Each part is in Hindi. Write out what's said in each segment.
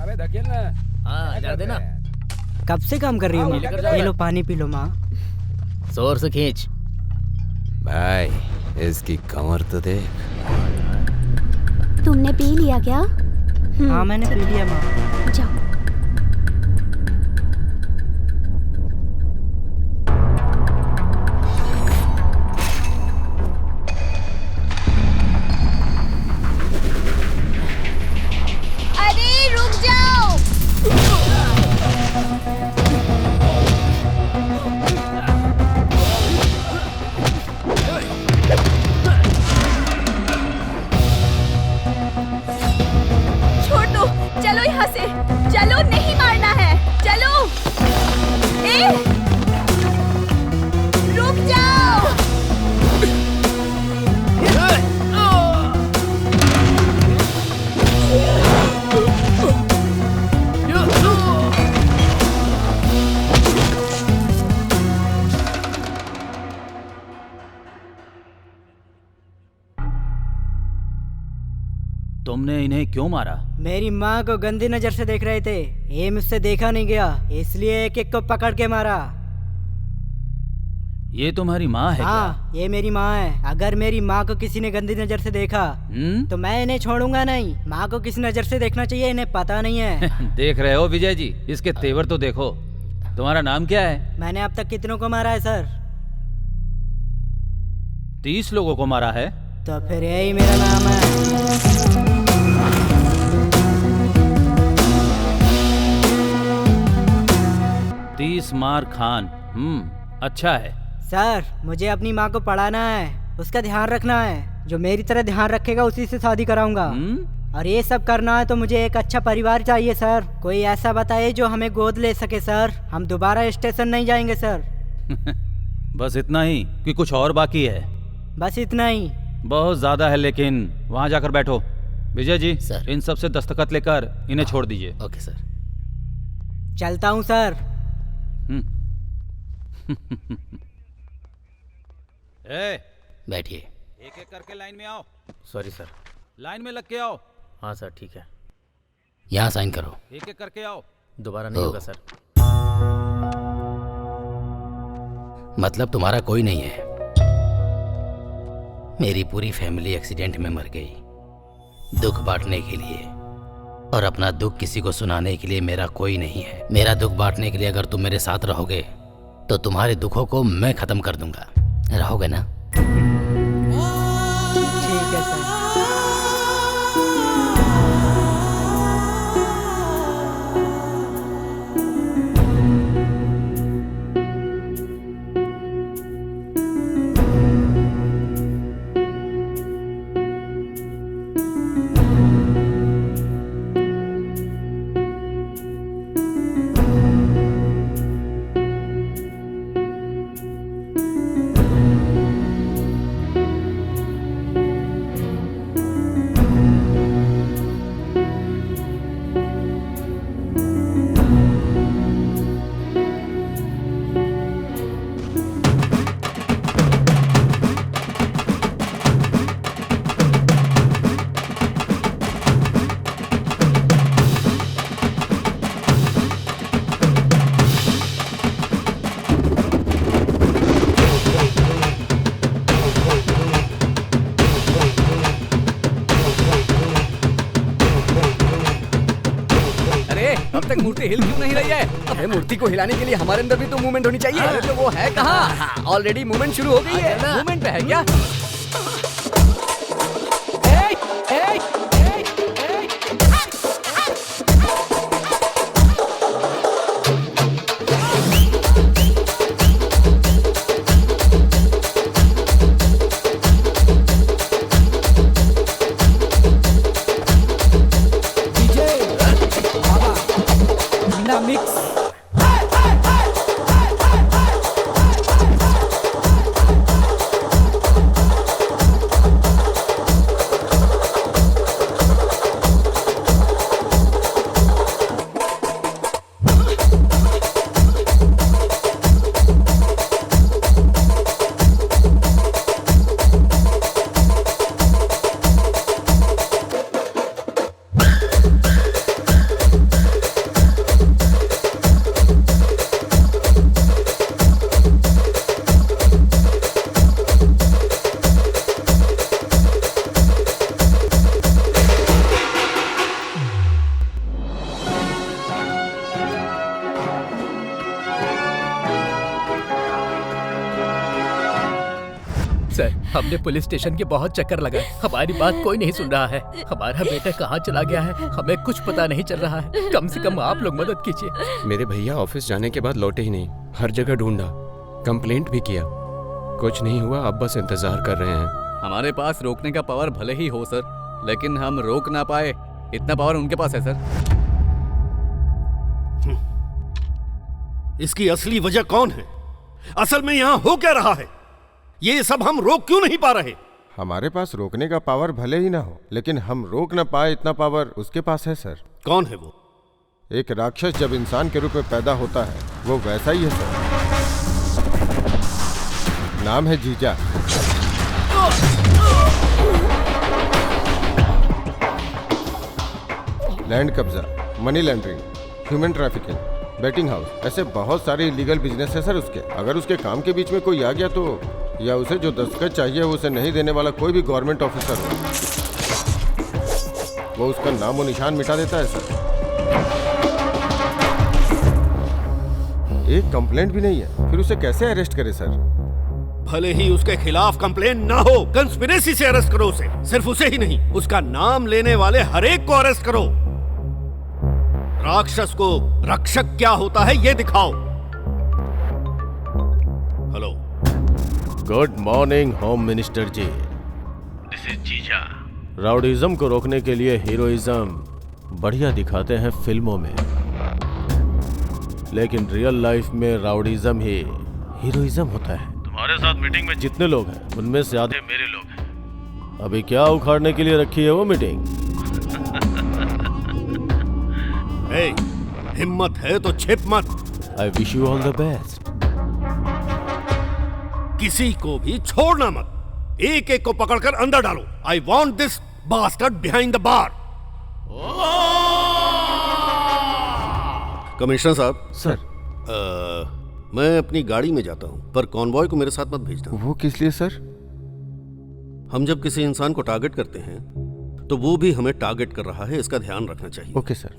अबे धकेल ना। हाँ जा देना। कब से काम कर रही हूँ माँ? ये लो पानी पी लो माँ। जोर से खींच। भाई इसकी कमर तो देख। तुमने पी लिया क्या? हाँ मैंने पी लिया माँ। जाओ। अरे रुक जाओ। छोड़ो, चलो यहाँ से। चलो, नहीं मारना है। चलो। ए, रुक जाओ। तुमने इन्हें क्यों मारा? मेरी माँ को गंदी नजर से देख रहे थे, ये मुझसे देखा नहीं गया, इसलिए एक एक को पकड़ के मारा। ये तुम्हारी माँ है हाँ ये मेरी माँ है। अगर मेरी माँ को किसी ने गंदी नजर से देखा तो मैं इन्हें छोड़ूंगा नहीं। माँ को किस नजर से देखना चाहिए इन्हें पता नहीं है। देख रहे हो विजय जी, इसके तेवर तो देखो। तुम्हारा नाम क्या है? मैंने अब तक कितनों को मारा है सर? 30 लोगों को मारा है। तो फिर यही मेरा नाम है। 30 मार खान। अच्छा है। सर मुझे अपनी माँ को पढ़ाना है, उसका ध्यान रखना है। जो मेरी तरह ध्यान रखेगा उसी से शादी कराऊंगा। और ये सब करना है तो मुझे एक अच्छा परिवार चाहिए सर। कोई ऐसा बताइए जो हमें गोद ले सके सर। हम दोबारा स्टेशन नहीं जाएंगे सर। बस इतना ही कि कुछ और बाकी है? बस इतना ही। बहुत ज्यादा है, लेकिन वहाँ जाकर बैठो। विजय जी सर। इन सब से दस्तखत लेकर इन्हें छोड़ दीजिए। Okay sir. चलता हूँ सर। ए, बैठिए। एक एक करके लाइन में आओ। Sorry sir. लाइन में लग के आओ। हाँ सर ठीक है। यहाँ साइन करो। एक एक करके आओ। दोबारा नहीं होगा सर। मतलब तुम्हारा कोई नहीं है? मेरी पूरी फैमिली एक्सीडेंट में मर गई। दुख बांटने के लिए और अपना दुख किसी को सुनाने के लिए मेरा कोई नहीं है। मेरा दुख बांटने के लिए अगर तुम मेरे साथ रहोगे तो तुम्हारे दुखों को मैं खत्म कर दूंगा। रहोगे ना? ठीक है सर। अब तक मूर्ति हिल क्यों नहीं रही है? अबे मूर्ति को हिलाने के लिए हमारे अंदर भी तो मूवमेंट होनी चाहिए। अरे तो वो है कहाँ? ऑलरेडी मूवमेंट शुरू हो गई है। मूवमेंट पे है क्या? सर, हमने पुलिस स्टेशन के बहुत चक्कर लगाए, हमारी बात कोई नहीं सुन रहा है। हमारा बेटा कहाँ चला गया है, हमें कुछ पता नहीं चल रहा है। कम से कम आप लोग मदद कीजिए। मेरे भैया ऑफिस जाने के बाद लौटे ही नहीं, हर जगह ढूंढा, कंप्लेंट भी किया, कुछ नहीं हुआ। अब बस इंतजार कर रहे हैं। हमारे पास रोकने का पावर भले ही हो सर, लेकिन हम रोक ना पाए इतना पावर उनके पास है सर। इसकी असली वजह कौन है? असल में यहाँ हो क्या रहा है? ये सब हम रोक क्यों नहीं पा रहे? हमारे पास रोकने का पावर भले ही ना हो, लेकिन हम रोक ना पाए इतना पावर उसके पास है सर। कौन है वो? एक राक्षस जब इंसान के रूप में पैदा होता है वो वैसा ही है सर। नाम है जीजा। लैंड कब्जा, money laundering, human trafficking, betting house, ऐसे बहुत सारे इलीगल बिजनेस है सर उसके। अगर उसके काम के बीच में कोई आ गया तो, या उसे जो दस्तखत चाहिए उसे नहीं देने वाला कोई भी गवर्नमेंट ऑफिसर हो, वो उसका नाम और निशान मिटा देता है सर। एक कंप्लेंट भी नहीं है, फिर उसे कैसे अरेस्ट करे सर? भले ही उसके खिलाफ कंप्लेंट ना हो, कंस्पिरेसी से अरेस्ट करो उसे। सिर्फ उसे ही नहीं, उसका नाम लेने वाले हर एक को अरेस्ट करो। राक्षस को रक्षक क्या होता है ये दिखाओ। Hello. Good morning home minister ji. This is जीजा। राउडीज्म को रोकने के लिए हीरोइज्म बढ़िया दिखाते हैं फिल्मों में, लेकिन रियल लाइफ में राउडीज्म ही हीरोइज्म होता है। तुम्हारे साथ मीटिंग में जितने लोग हैं उनमें से आधे मेरे लोग हैं। अभी क्या उखाड़ने के लिए रखी है वो मीटिंग? हिम्मत है तो छिप मत। I wish you all the best. किसी को भी छोड़ना मत, एक एक को पकड़कर अंदर डालो। I want this bastard behind the bar. Commissioner साहब। सर। मैं अपनी गाड़ी में जाता हूं, पर कॉन्वॉय को मेरे साथ मत भेजना। वो किस लिए सर? हम जब किसी इंसान को टारगेट करते हैं तो वो भी हमें टारगेट कर रहा है, इसका ध्यान रखना चाहिए। Okay sir.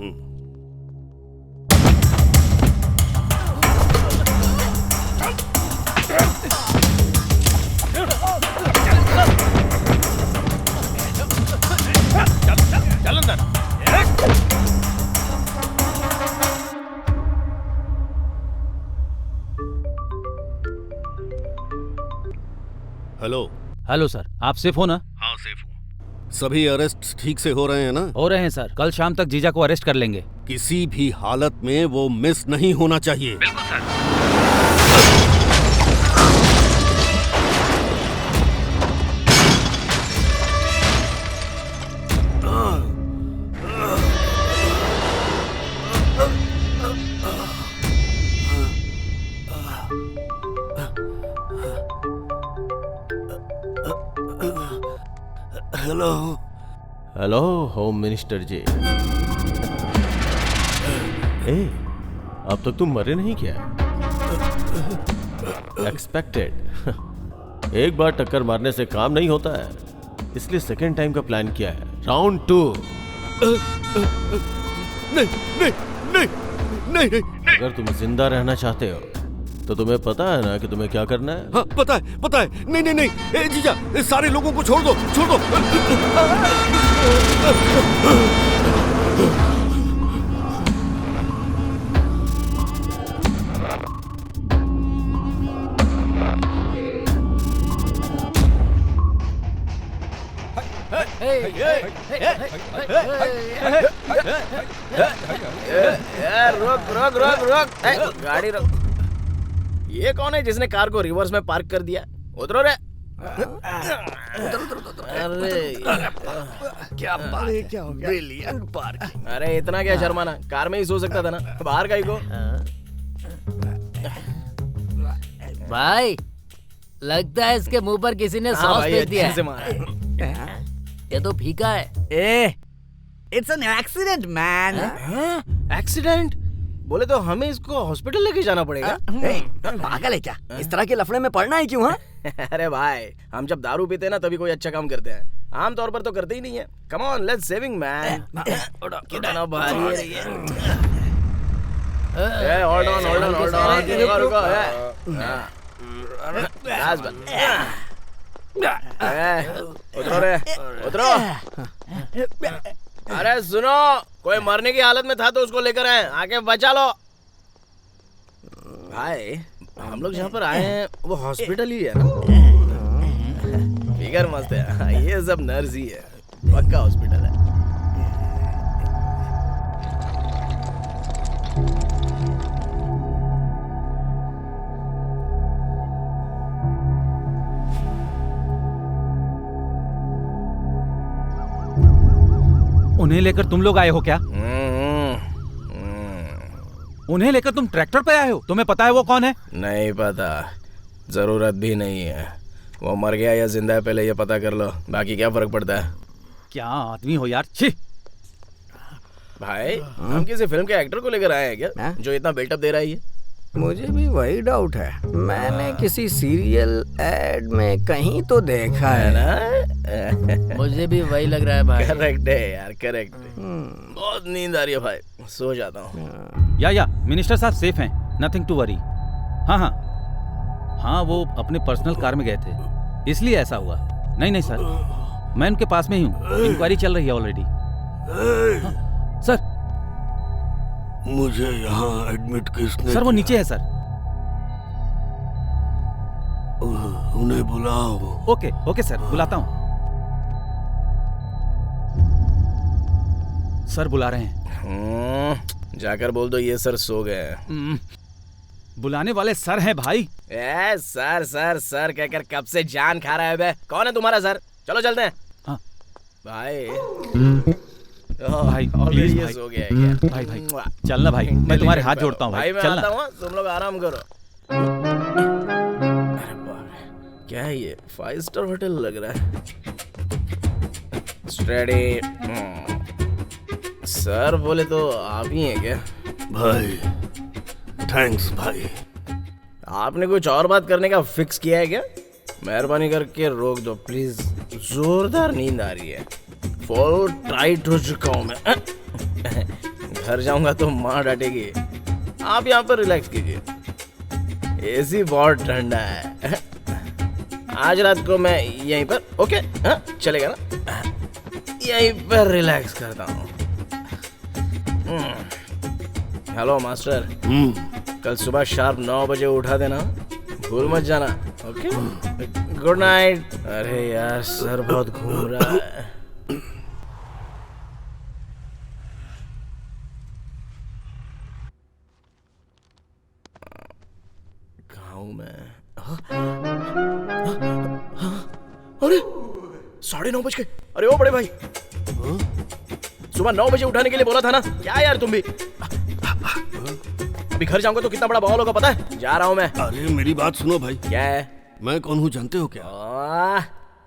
चल अंदर। हेलो। हेलो सर, आप सेफ हो ना? हाँ सेफ हूँ। सभी अरेस्ट ठीक से हो रहे हैं ना? हो रहे हैं सर, कल शाम तक जीजा को अरेस्ट कर लेंगे। किसी भी हालत में वो मिस नहीं होना चाहिए। बिल्कुल sir. Hello. Hello home minister ji. अब तक तुम मरे नहीं क्या? एक्सपेक्टेड। एक बार टक्कर मारने से काम नहीं होता है, इसलिए सेकेंड टाइम का प्लान किया है। राउंड 2। नहीं नहीं नहीं नहीं नहीं। अगर तुम जिंदा रहना चाहते हो तो तुम्हें पता है ना कि तुम्हें क्या करना है? हाँ पता है पता है। नहीं नहीं नहीं जीजा, सारे लोगों को छोड़ दो, छोड़ दो। रुक रुक रुक रुक, गाड़ी रोक। ये कौन है जिसने कार को रिवर्स में पार्क कर दिया? उतरो रे। अरे क्या बात है, क्या हो गया? Brilliant parking. अरे इतना क्या शर्माना, कार में ही सो सकता था ना, बाहर का ही को। भाई लगता है इसके मुंह पर किसी ने सॉस फेंक दिया है। ये तो फीका है। It's an accident man. Accident? बोले तो हमें इसको हॉस्पिटल लेके जाना पड़ेगा। पागल है क्या? इस तरह के लफड़े में पड़ना है क्यों? अरे भाई, हम जब दारू पीते हैं ना तभी कोई अच्छा काम करते हैं, आमतौर पर तो करते ही नहीं है। Come on, let's saving man. कितना भारी है ये। Hold on hold on hold on, रुको रुको। उतरो रे, उतरो। अरे सुनो, कोई मरने की हालत में था तो उसको लेकर आए, आके बचा लो। भाई हम लोग जहाँ पर आए हैं वो हॉस्पिटल ही है ना? फिगर मस्त है, ये सब नर्स ही है, पक्का हॉस्पिटल है। उन्हें लेकर तुम लोग आए हो क्या? उन्हें लेकर तुम ट्रैक्टर पे आए हो? तुम्हें पता है वो कौन है? नहीं पता, जरूरत भी नहीं है। वो मर गया या जिंदा है पहले ये पता कर लो, बाकी क्या फर्क पड़ता है। क्या आदमी हो यार, छी। भाई हम किसी फिल्म के एक्टर को लेकर आए हैं क्या जो इतना बिल्टअप दे रहा है ये? मुझे भी वही डाउट है, मैंने किसी सीरियल एड में कहीं तो देखा है ना। मुझे भी वही लग रहा है भाई। करेक्ट है यार, करेक्ट है। बहुत नींद आ रही है भाई, सो जाता हूँ। या मिनिस्टर साहब सेफ हैं, नथिंग टू वरी। हाँ, वो अपने पर्सनल कार में गए थे, इसलिए ऐसा हुआ। नहीं सर, मैं उनके पास में ही हूँ, इंक्वायरी चल रही है ऑलरेडी। सर मुझे यहाँ एडमिट किसने? सर वो नीचे है सर। उन्हें बुलाओ। ओके सर, बुलाता हूँ। सर बुला रहे हैं। जाकर बोल दो ये सर सो गए। बुलाने वाले सर हैं भाई। सर सर सर कहकर कब से जान खा रहा है बे? कौन है तुम्हारा सर? चलो चलते हैं। हाँ भाई भाई प्लीज भाई, हो गया क्या? भाई चलना भाई, मैं तुम्हारे हाथ जोड़ता हूँ भाई, मैं चलना। आता हूँ, तुम लोग आराम करो। अरे बाप रे, क्या है ये? 5 स्टार होटल लग रहा है। स्टडी। सर बोले तो आप ही हैं क्या? भाई थैंक्स भाई। आपने कुछ और बात करने का फिक्स किया है क्या? मेहरबानी करके रोक दो प्लीज, जोरदार नींद आ रही है, फुल टाइट हो चुका हूँ मैं। घर जाऊंगा तो माँ डांटेगी। आप यहाँ पर रिलैक्स कीजिए, एसी बहुत ठंडा है। आज रात को मैं यहीं पर, ओके चलेगा ना? यहीं पर रिलैक्स करता हूँ। हेलो मास्टर, कल सुबह शार्प 9 बजे उठा देना, भूल मत जाना। Okay, good night. अरे यार सर बहुत घूम रहा है। अरे 9:30 बज गए। अरे ओ बड़े भाई, सुबह 9 बजे उठाने के लिए बोला था ना? क्या यार तुम भी? अभी घर जाऊंगा तो कितना बड़ा बवाल होगा पता है? जा रहा हूं मैं। अरे मेरी बात सुनो भाई। क्या है? मैं कौन हूँ जानते हो क्या?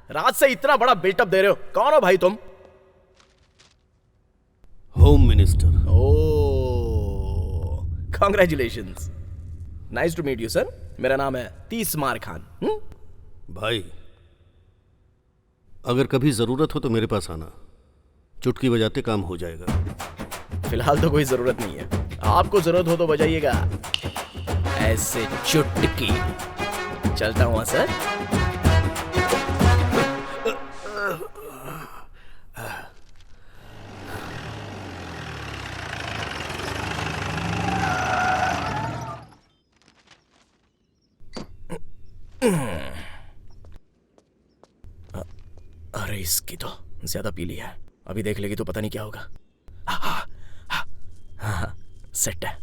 रात से इतना बड़ा बिल्टअप दे रहे हो, कौन हो भाई तुम? Home minister. Oh, congratulations, nice to meet you sir. मेरा नाम है तीसमार खान। भाई अगर कभी जरूरत हो तो मेरे पास आना, चुटकी बजाते काम हो जाएगा। फिलहाल तो कोई जरूरत नहीं है, आपको जरूरत हो तो बजाइएगा ऐसे चुटकी। चलता हूँ सर। अरे इसकी तो ज्यादा पी लिया है, अभी देख लेगी तो पता नहीं क्या होगा। हाँ, सेट है।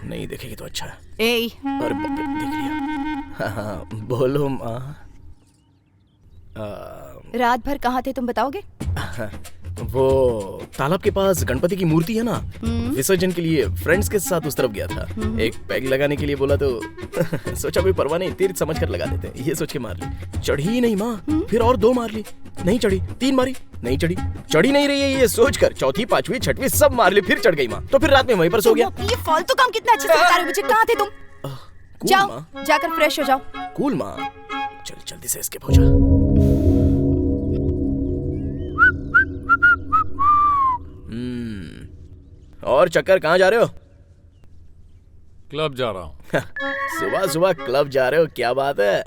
नहीं देखेगी तो अच्छा है। अरे बाप रे, देख लिया। हाँ, बोलो माँ। रात भर कहाँ थे तुम बताओगे? वो तालाब के पास गणपति की मूर्ति है ना, विसर्जन के लिए फ्रेंड्स के साथ उस तरफ गया था। एक पैग लगाने के लिए बोला तो सोचा कोई परवाह नहीं, तीर्थ समझ कर लगा देते, ये सोच के मार ली। चढ़ी ही नहीं माँ, फिर और 2 मार ली, नहीं चढ़ी। 3 मारी, नहीं चढ़ी। चढ़ी नहीं रही है ये सोच कर 4th, 5वीं, 6वीं सब मार ली, फिर चढ़ गई माँ। तो फिर रात में वहीं पर सो गया। ये फालतू काम कितना अच्छे से बता रहे हो मुझे। कहाँ थे तुम? जाओ, जाकर फ्रेश हो जाओ। कूल माँ, चल जल्दी से एस्केप हो जा। और चक्कर कहाँ जा रहे हो? क्लब जा रहा हूँ। सुबह सुबह क्लब जा रहे हो, क्या बात है?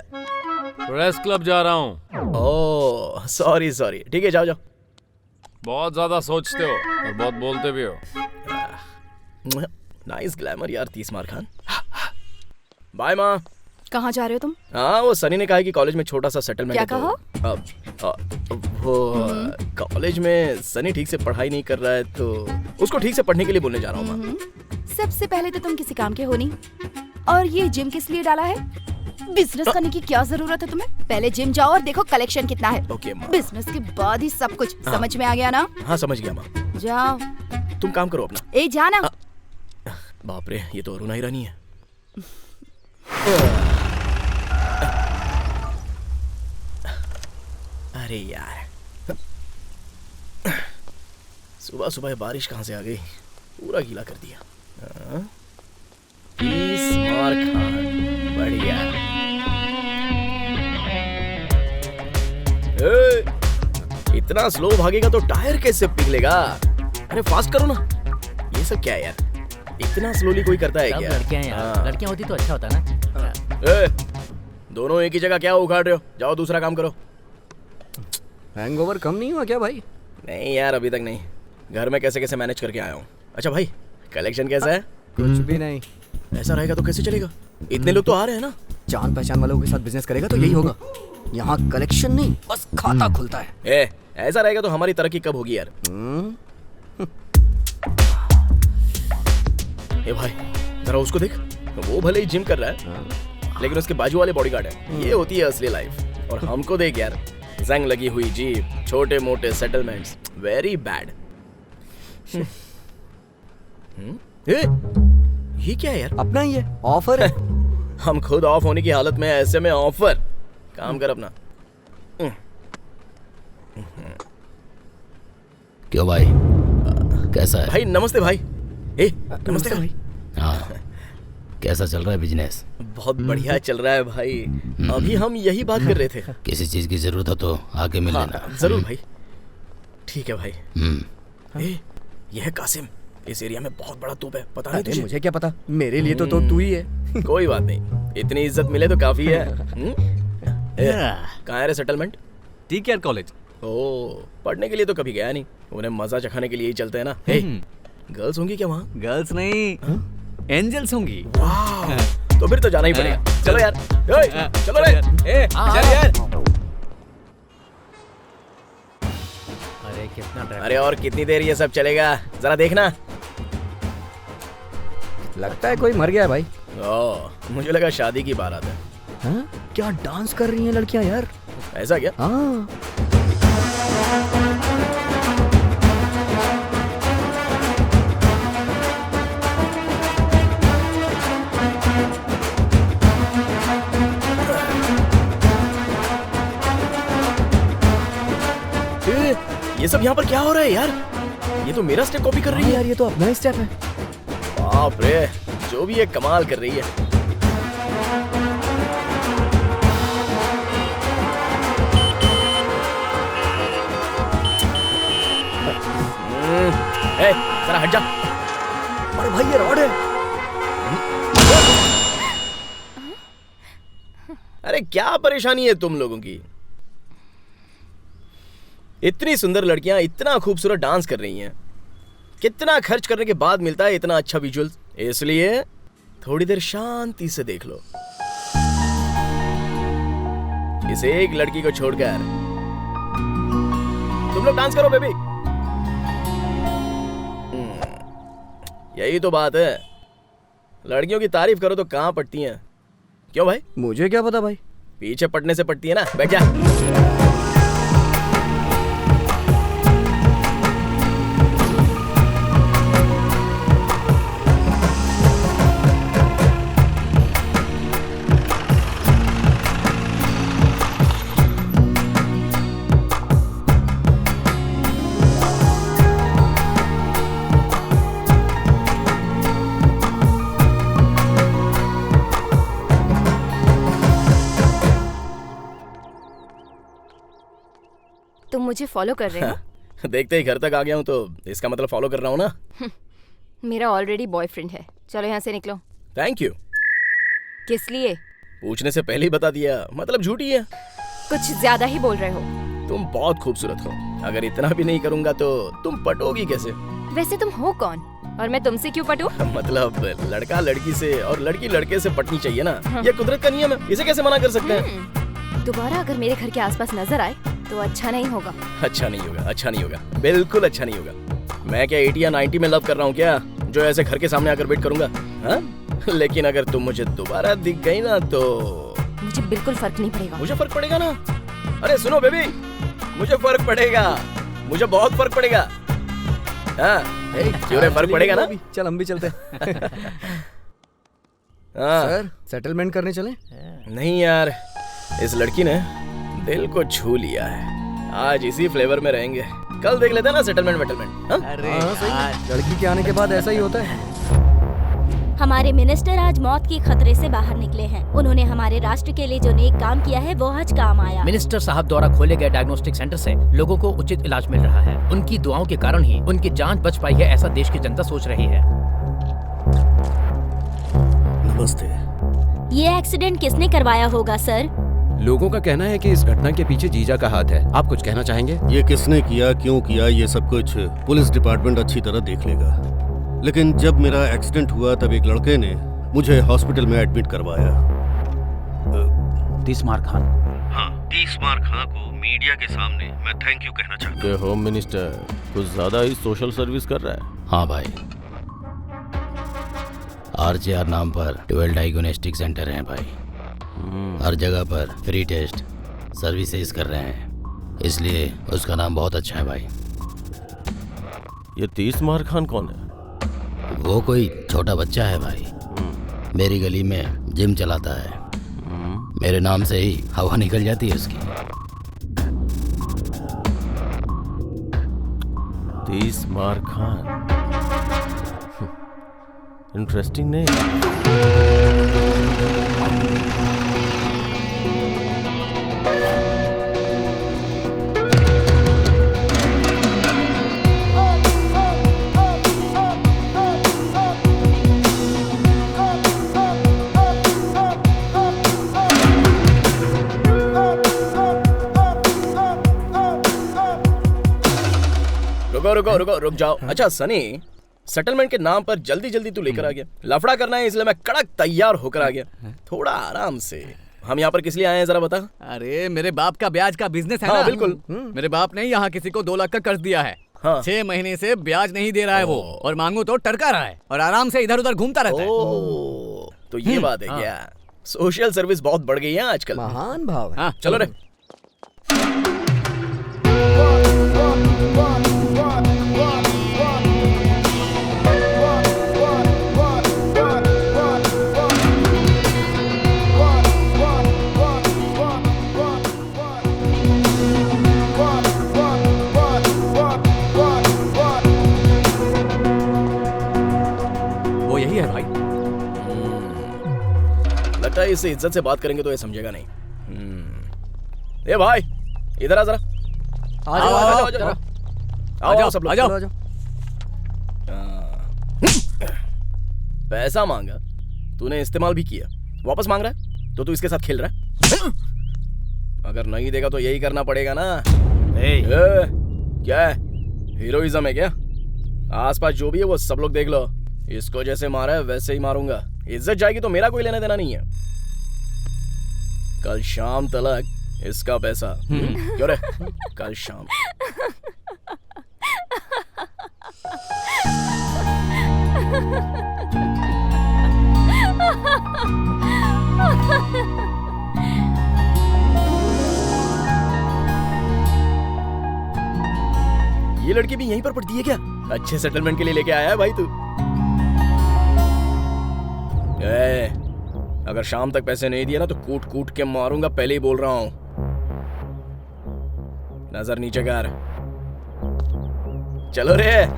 प्रेस क्लब जा रहा हूँ। ओह सॉरी सॉरी, ठीक है जाओ जाओ। बहुत ज्यादा सोचते हो और बहुत बोलते भी हो। नाइस ग्लैमर यार, 30 मार खान। बाय माँ। कहाँ जा रहे हो तुम? हाँ वो सनी ने कहा कि कॉलेज में छोटा सा सेटलमेंट। क्या कहा? वो कॉलेज में सनी ठीक से पढ़ाई नहीं कर रहा है तो उसको ठीक से पढ़ने के लिए बोलने जा रहा हूँ माँ। सबसे पहले तो तुम किसी काम के हो नहीं, और ये जिम किस लिए डाला है? बिजनेस करने की क्या जरूरत है तुम्हें? पहले जिम जाओ और देखो कलेक्शन कितना है। ओके माँ। बिजनेस के बाद ही सब कुछ। समझ में आ गया ना? हाँ समझ गया माँ। जाओ तुम काम करो अपना। ए जाना। बाप रे, ये तो अरुणा ईरानी है। अरे यार, सुबह सुबह बारिश कहाँ से आ गई, पूरा गीला कर दिया। मार खान, बढ़िया। इतना स्लो भागेगा तो टायर कैसे पिघलेगा? अरे फास्ट करो ना। ये सब क्या है यार, इतना स्लोली कोई करता है क्या? लड़कियां यार, लड़कियां होती तो अच्छा होता ना। दोनों एक ही जगह क्या उखाड़ रहे हो? जाओ दूसरा काम करो। हैंगओवर कम नहीं हुआ क्या भाई? नहीं यार अभी तक नहीं, घर में कैसे कैसे मैनेज करके आया हूँ। अच्छा भाई, कलेक्शन कैसा है? कुछ भी नहीं। ऐसा रहेगा तो कैसे चलेगा? इतने लोग तो आ रहे हैं ना। जान पहचान वालों के साथ बिजनेस करेगा तो यही होगा। यहाँ कलेक्शन नहीं, बस खाता खुलता है। ऐसा रहेगा तो हमारी तरक्की कब होगी यार? ए भाई जरा उसको देख, वो भले ही जिम कर रहा है लेकिन उसके बाजू वाले बॉडीगार्ड है। ये होती है असली लाइफ। और हमको देख यार, जंग लगी हुई जीप, छोटे मोटे सेटलमेंट्स, वेरी बैड। ये क्या है यार? अपना ही है, ऑफर है। हम खुद ऑफ होने की हालत में, ऐसे में ऑफर। काम कर अपना। क्यों भाई, कैसा है? भाई नमस्ते भाई। नमस्ते भाई। हाँ, कैसा चल रहा है बिजनेस? बहुत बढ़िया चल रहा है भाई। अभी हम यही बात कर रहे थे। किसी चीज की जरूरत हो तो आके मिल लेना। जरूर भाई। ठीक है भाई। ये है कासिम, इस एरिया में बहुत बड़ा तोप है, पता नहीं तुझे? मुझे क्या पता, मेरे लिए तो तू ही है। कोई बात नहीं, इतनी इज्जत मिले तो काफी है। कहाँ है रे सेटलमेंट? TKR college. ओ, पढ़ने के लिए तो कभी गया नहीं, उन्हें मजा चखाने के लिए ही चलते हैं ना। गर्ल्स होंगी क्या वहाँ? गर्ल्स नहीं, एंजल्स होंगी। तो फिर तो जाना ही पड़ेगा। चलो यार, चलो रे। चल यार। अरे कितना ट्रैफिक। अरे और कितनी देर ये सब चलेगा, जरा देखना। लगता है कोई मर गया है भाई। मुझे लगा शादी की बारात है। हाँ? क्या डांस कर रही हैं लड़कियां यार? ऐसा क्या? हाँ। ये सब यहाँ पर क्या हो रहा है यार? ये तो मेरा स्टेप कॉपी कर रही है यार। ये तो अपना ही स्टेप है। बाप रे, जो भी ये कमाल कर रही है। जरा हट जा। अरे भाई ये रॉड है। अरे क्या परेशानी है तुम लोगों की? इतनी सुंदर लड़कियां इतना खूबसूरत डांस कर रही हैं, कितना खर्च करने के बाद मिलता है इतना अच्छा विजुअल्स। इसलिए थोड़ी देर शांति से देख लो। इस एक लड़की को छोड़कर तुम लोग डांस करो बेबी। यही तो बात है, लड़कियों की तारीफ करो तो कहां पड़ती हैं। क्यों भाई? मुझे क्या पता भाई, पीछे पड़ने से पड़ती है ना। बैठ जा। तुम मुझे फॉलो कर रहे हो? देखते ही घर तक आ गया हूँ तो इसका मतलब फॉलो कर रहा हूँ ना। मेरा ऑलरेडी बॉयफ्रेंड है, चलो यहाँ से निकलो। Thank you. किस लिए? पूछने से पहले ही बता दिया, मतलब झूठी है। कुछ ज्यादा ही बोल रहे हो। तुम बहुत खूबसूरत हो, अगर इतना भी नहीं करूंगा तो तुम पटोगी कैसे? वैसे तुम हो कौन और मैं तुमसे क्यों पटूं? मतलब लड़का लड़की से और लड़की लड़के से पटनी चाहिए ना। ये कुदरत का नियम है, इसे कैसे मना कर सकते हैं? दोबारा अगर मेरे घर के आसपास नजर आए तो अच्छा नहीं होगा। अच्छा नहीं होगा, अच्छा नहीं होगा, बिल्कुल अच्छा नहीं होगा। मैं क्या 80 या 90 में लव कर रहा हूँ क्या, जो ऐसे घर के सामने आकर वेट करूंगा? हाँ? लेकिन अगर तुम मुझे दोबारा दिख गई ना तो मुझे बिल्कुल फर्क नहीं पड़ेगा। मुझे फर्क पड़ेगा ना। अरे सुनो बेबी, मुझे फर्क पड़ेगा, मुझे बहुत फर्क पड़ेगा। हाँ, क्यों रे, फर्क पड़ेगा ना? चल हम भी चलते। सर सेटलमेंट करने चले? नहीं यार, इस लड़की ने दिल को छू लिया है, आज इसी फ्लेवर में रहेंगे, कल देख लेते हैं ना सेटलमेंट वेटलमेंट। अरे लड़की के आने के बाद ऐसा ही होता है। हमारे मिनिस्टर आज मौत के खतरे से बाहर निकले हैं। उन्होंने हमारे राष्ट्र के लिए जो नेक काम किया है वो आज काम आया। मिनिस्टर साहब द्वारा खोले गए डायग्नोस्टिक सेंटर से लोगों को उचित इलाज मिल रहा है। उनकी दुआओं के कारण ही उनकी जान बच पाई है, ऐसा देश की जनता सोच रही है। नमस्ते। ये एक्सीडेंट किसने करवाया होगा सर? लोगों का कहना है कि इस घटना के पीछे जीजा का हाथ है। आप कुछ कहना चाहेंगे? ये किसने किया, क्यों किया, ये सब कुछ पुलिस डिपार्टमेंट अच्छी तरह देख लेगा। लेकिन जब मेरा एक्सीडेंट हुआ तब एक लड़के ने मुझे हॉस्पिटल में एडमिट करवाया। तीसमार खान। हाँ, तीसमार खान को मीडिया के सामने मैं थैंक यू कहना चाहता हूँ। होम मिनिस्टर कुछ ज्यादा ही सोशल सर्विस कर रहा है। हाँ भाई, RJR नाम पर 12 डायग्नोस्टिक सेंटर हैं भाई। हर जगह पर फ्री टेस्ट सर्विसेज कर रहे हैं, इसलिए उसका नाम बहुत अच्छा है भाई। ये तीसमार खान कौन है? वो कोई छोटा बच्चा है भाई, मेरी गली में जिम चलाता है। मेरे नाम से ही हवा निकल जाती है उसकी। तीसमार खान, इंटरेस्टिंग नेम। रुको जाओ। अच्छा सनी, सेटलमेंट के नाम पर जल्दी जल्दी तू लेकर आ गया। लफड़ा करना है इसलिए मैं कड़क तैयार होकर आ गया। थोड़ा आराम से। हम यहाँ पर किस लिए आए हैं जरा बता। अरे मेरे बाप का ब्याज का बिजनेस है हाँ, ना। बिल्कुल। मेरे बाप ने यहाँ किसी को 2 लाख का कर्ज दिया है। हाँ। 6 महीने से ब्याज नहीं दे रहा है वो, और मांगू तो टरका रहा है और आराम से इधर उधर घूमता रहता है। तो ये बात है क्या? सोशल सर्विस बहुत बढ़ गई है आजकल। महान भाव है। हाँ, चलो रे। वो यही है भाई। लगता है इससे इज्जत से बात करेंगे तो ये समझेगा नहीं। ए भाई, इधर आ जरा। आओ सब लोग। आ जाओ। पैसा मांगा, तूने इस्तेमाल भी किया, वापस मांग रहा है तो तू इसके साथ खेल रहा है। अगर नहीं देगा तो यही करना पड़ेगा ना। क्या है, हीरोइज्म है क्या? आसपास जो भी है वो सब लोग देख लो। इसको जैसे मारा है वैसे ही मारूंगा। इज्जत जाएगी तो मेरा कोई लेना देना नहीं है। कल शाम तक इसका पैसा। क्यों रे? कल शाम। ये लड़की भी यहीं पर पड़ती है क्या? अच्छे सेटलमेंट के लिए लेके आया है भाई तू। अगर शाम तक पैसे नहीं दिए ना तो कूट कूट के मारूंगा, पहले ही बोल रहा हूं। नजर नीचे कर। चलो रे।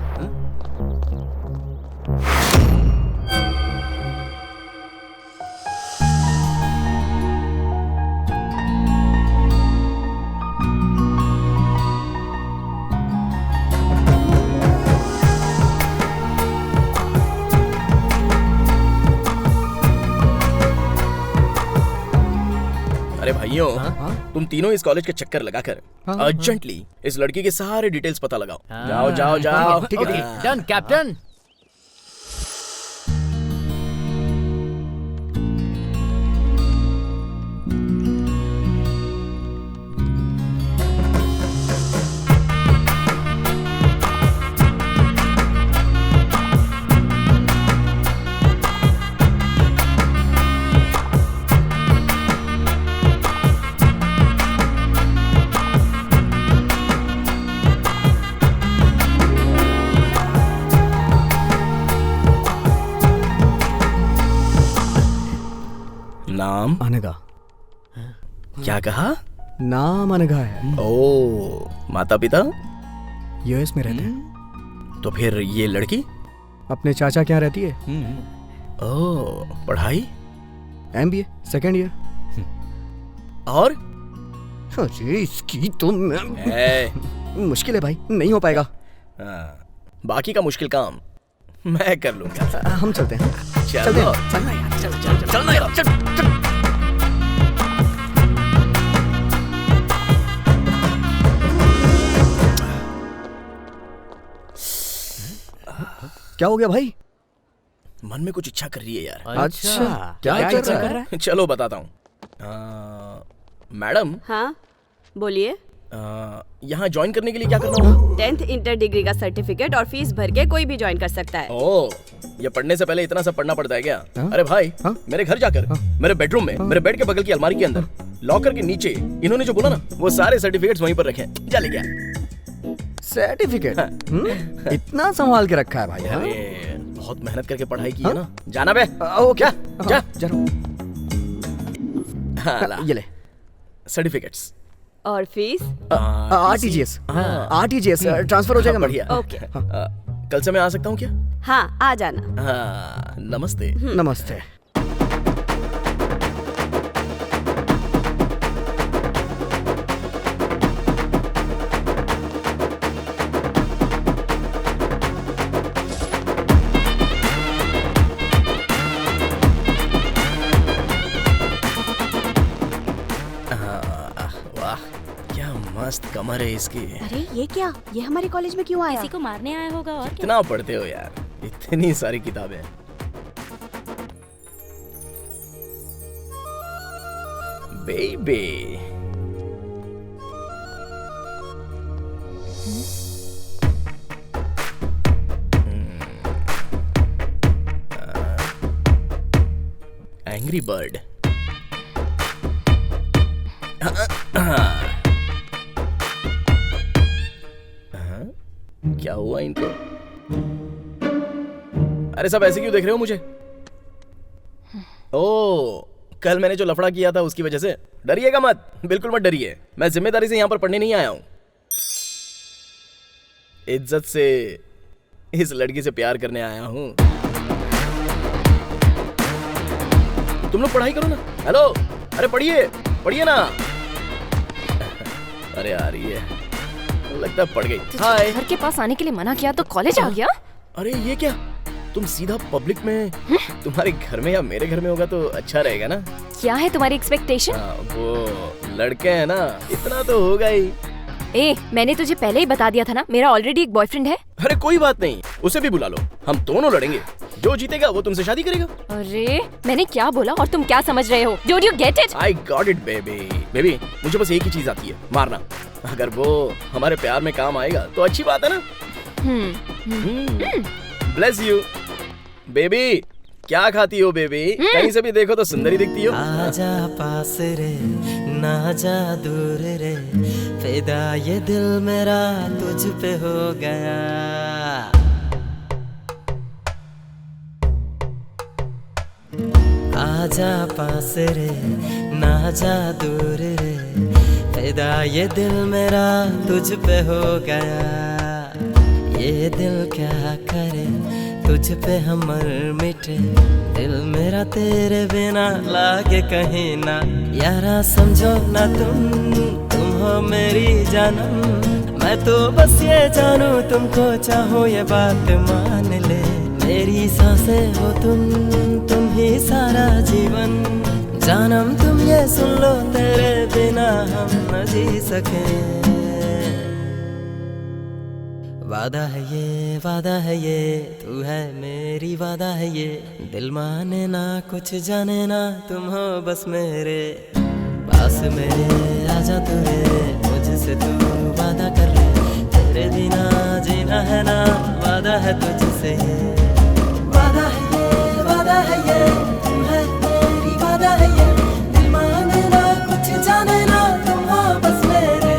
भाइयों, तुम तीनों इस कॉलेज के चक्कर लगाकर अर्जेंटली इस लड़की के सारे डिटेल्स पता लगाओ। जाओ जाओ जाओ। ठीक है, डन कैप्टन। नाम? अनघा। क्या कहा? नाम अनघा है। ओ, माता पिता? यूएस में रहते हैं। तो फिर ये लड़की? अपने चाचा क्या रहती है। ओ, पढ़ाई? MBA second year. और? अरे इसकी तो मुश्किल है भाई, नहीं हो पाएगा। बाकी का मुश्किल काम मैं कर लूंगा। हम चलते हैं। चलना यार, चलना यार, चल। क्या हो गया भाई? मन में कुछ इच्छा कर रही है यार। अच्छा, क्या इच्छा कर रहा है? चलो बताता हूँ। मैडम। हाँ बोलिए। यहाँ ज्वाइन करने के लिए क्या करना होगा? 10th इंटर डिग्री का सर्टिफिकेट और फीस भर के कोई भी ज्वाइन कर सकता है। ओह, ये पढ़ने से पहले इतना सब पढ़ना पड़ता है क्या? अरे भाई, मेरे घर जाकर मेरे बेडरूम में मेरे बेड के बगल की अलमारी के अंदर लॉकर के नीचे इन्होंने जो बोला ना, वो सारे सर्टिफिकेट्स वहीं पर रखे हैं। जा ले गया सर्टिफिकेट। इतना संभाल के रखा है भाई। अरे बहुत मेहनत करके पढ़ाई की है ना। जाना बे। ओ क्या? जा जरूर। ये ले सर्टिफिकेट्स। और फीस? RTGS ट्रांसफर हो जाएगा। बढ़िया। ओके। कल से मैं आ सकता हूँ क्या? हाँ आ जाना। नमस्ते। नमस्ते। मस्त कमर है इसकी। अरे ये क्या? ये हमारे कॉलेज में क्यों आया? किसी को मारने आया होगा। और कितना पढ़ते हो यार, इतनी सारी किताबें। Baby angry bird. क्या हुआ इनको? अरे सब ऐसे क्यों देख रहे हो मुझे? ओ, कल मैंने जो लफड़ा किया था उसकी वजह से? डरिएगा मत, बिल्कुल मत डरिए। मैं जिम्मेदारी से यहाँ पर पढ़ने नहीं आया हूँ। इज्जत से इस लड़की से प्यार करने आया हूँ। तुम लोग पढ़ाई करो ना। हेलो, अरे पढ़िए पढ़िए ना। अरे आ रही है, लगता है पड़ गई। हाय। घर के पास आने के लिए मना किया तो कॉलेज आ गया? अरे ये क्या, तुम सीधा पब्लिक में? तुम्हारे घर में या मेरे घर में होगा तो अच्छा रहेगा ना। क्या है तुम्हारी एक्सपेक्टेशन? वो लड़के हैं ना, इतना तो होगा ही। ए, मैंने तुझे पहले ही बता दिया था ना, मेरा ऑलरेडी एक बॉयफ्रेंड है। अरे कोई बात नहीं, उसे भी बुला लो, हम दोनों लड़ेंगे। जो जीतेगा वो तुमसे शादी करेगा। अरे मैंने क्या बोला और तुम क्या समझ रहे हो? Don't you get it? I got it baby। Baby, मुझे बस एक ही चीज आती है, मारना। अगर वो हमारे प्यार में काम आएगा तो अच्छी बात है ना। Bless you baby. क्या खाती हो बेबी? कहीं से भी देखो तो सुंदरी दिखती हो। आजा पास रे, ना जा दूर रे, फिदा ये दिल मेरा तुझ पे हो गया। आजा पास रे, ना जा दूर रे, फिदा ये दिल मेरा तुझ पे हो गया। ये दिल क्या करे, तुझ पे हमर मिटे, दिल मेरा तेरे बिना लागे कहीं ना। यारा समझो ना तुम हो मेरी जानम, मैं तो बस ये जानू तुमको चाहूँ ये बात मान ले। मेरी सांसें हो तुम ही सारा जीवन, जानम तुम ये सुन लो, तेरे बिना हम न जी सके। वादा है ये, तू है मेरी वादा है ये, दिल माने ना कुछ जाने ना, तुम हो बस मेरे पास मेरे, आजा तू रे मुझसे तू वादा कर ले, तेरे बिना जीना है ना, वादा है तुझसे ये। वादा है ये, तू है मेरी वादा है ये, दिल माने ना कुछ जाने ना, तुम हो बस मेरे।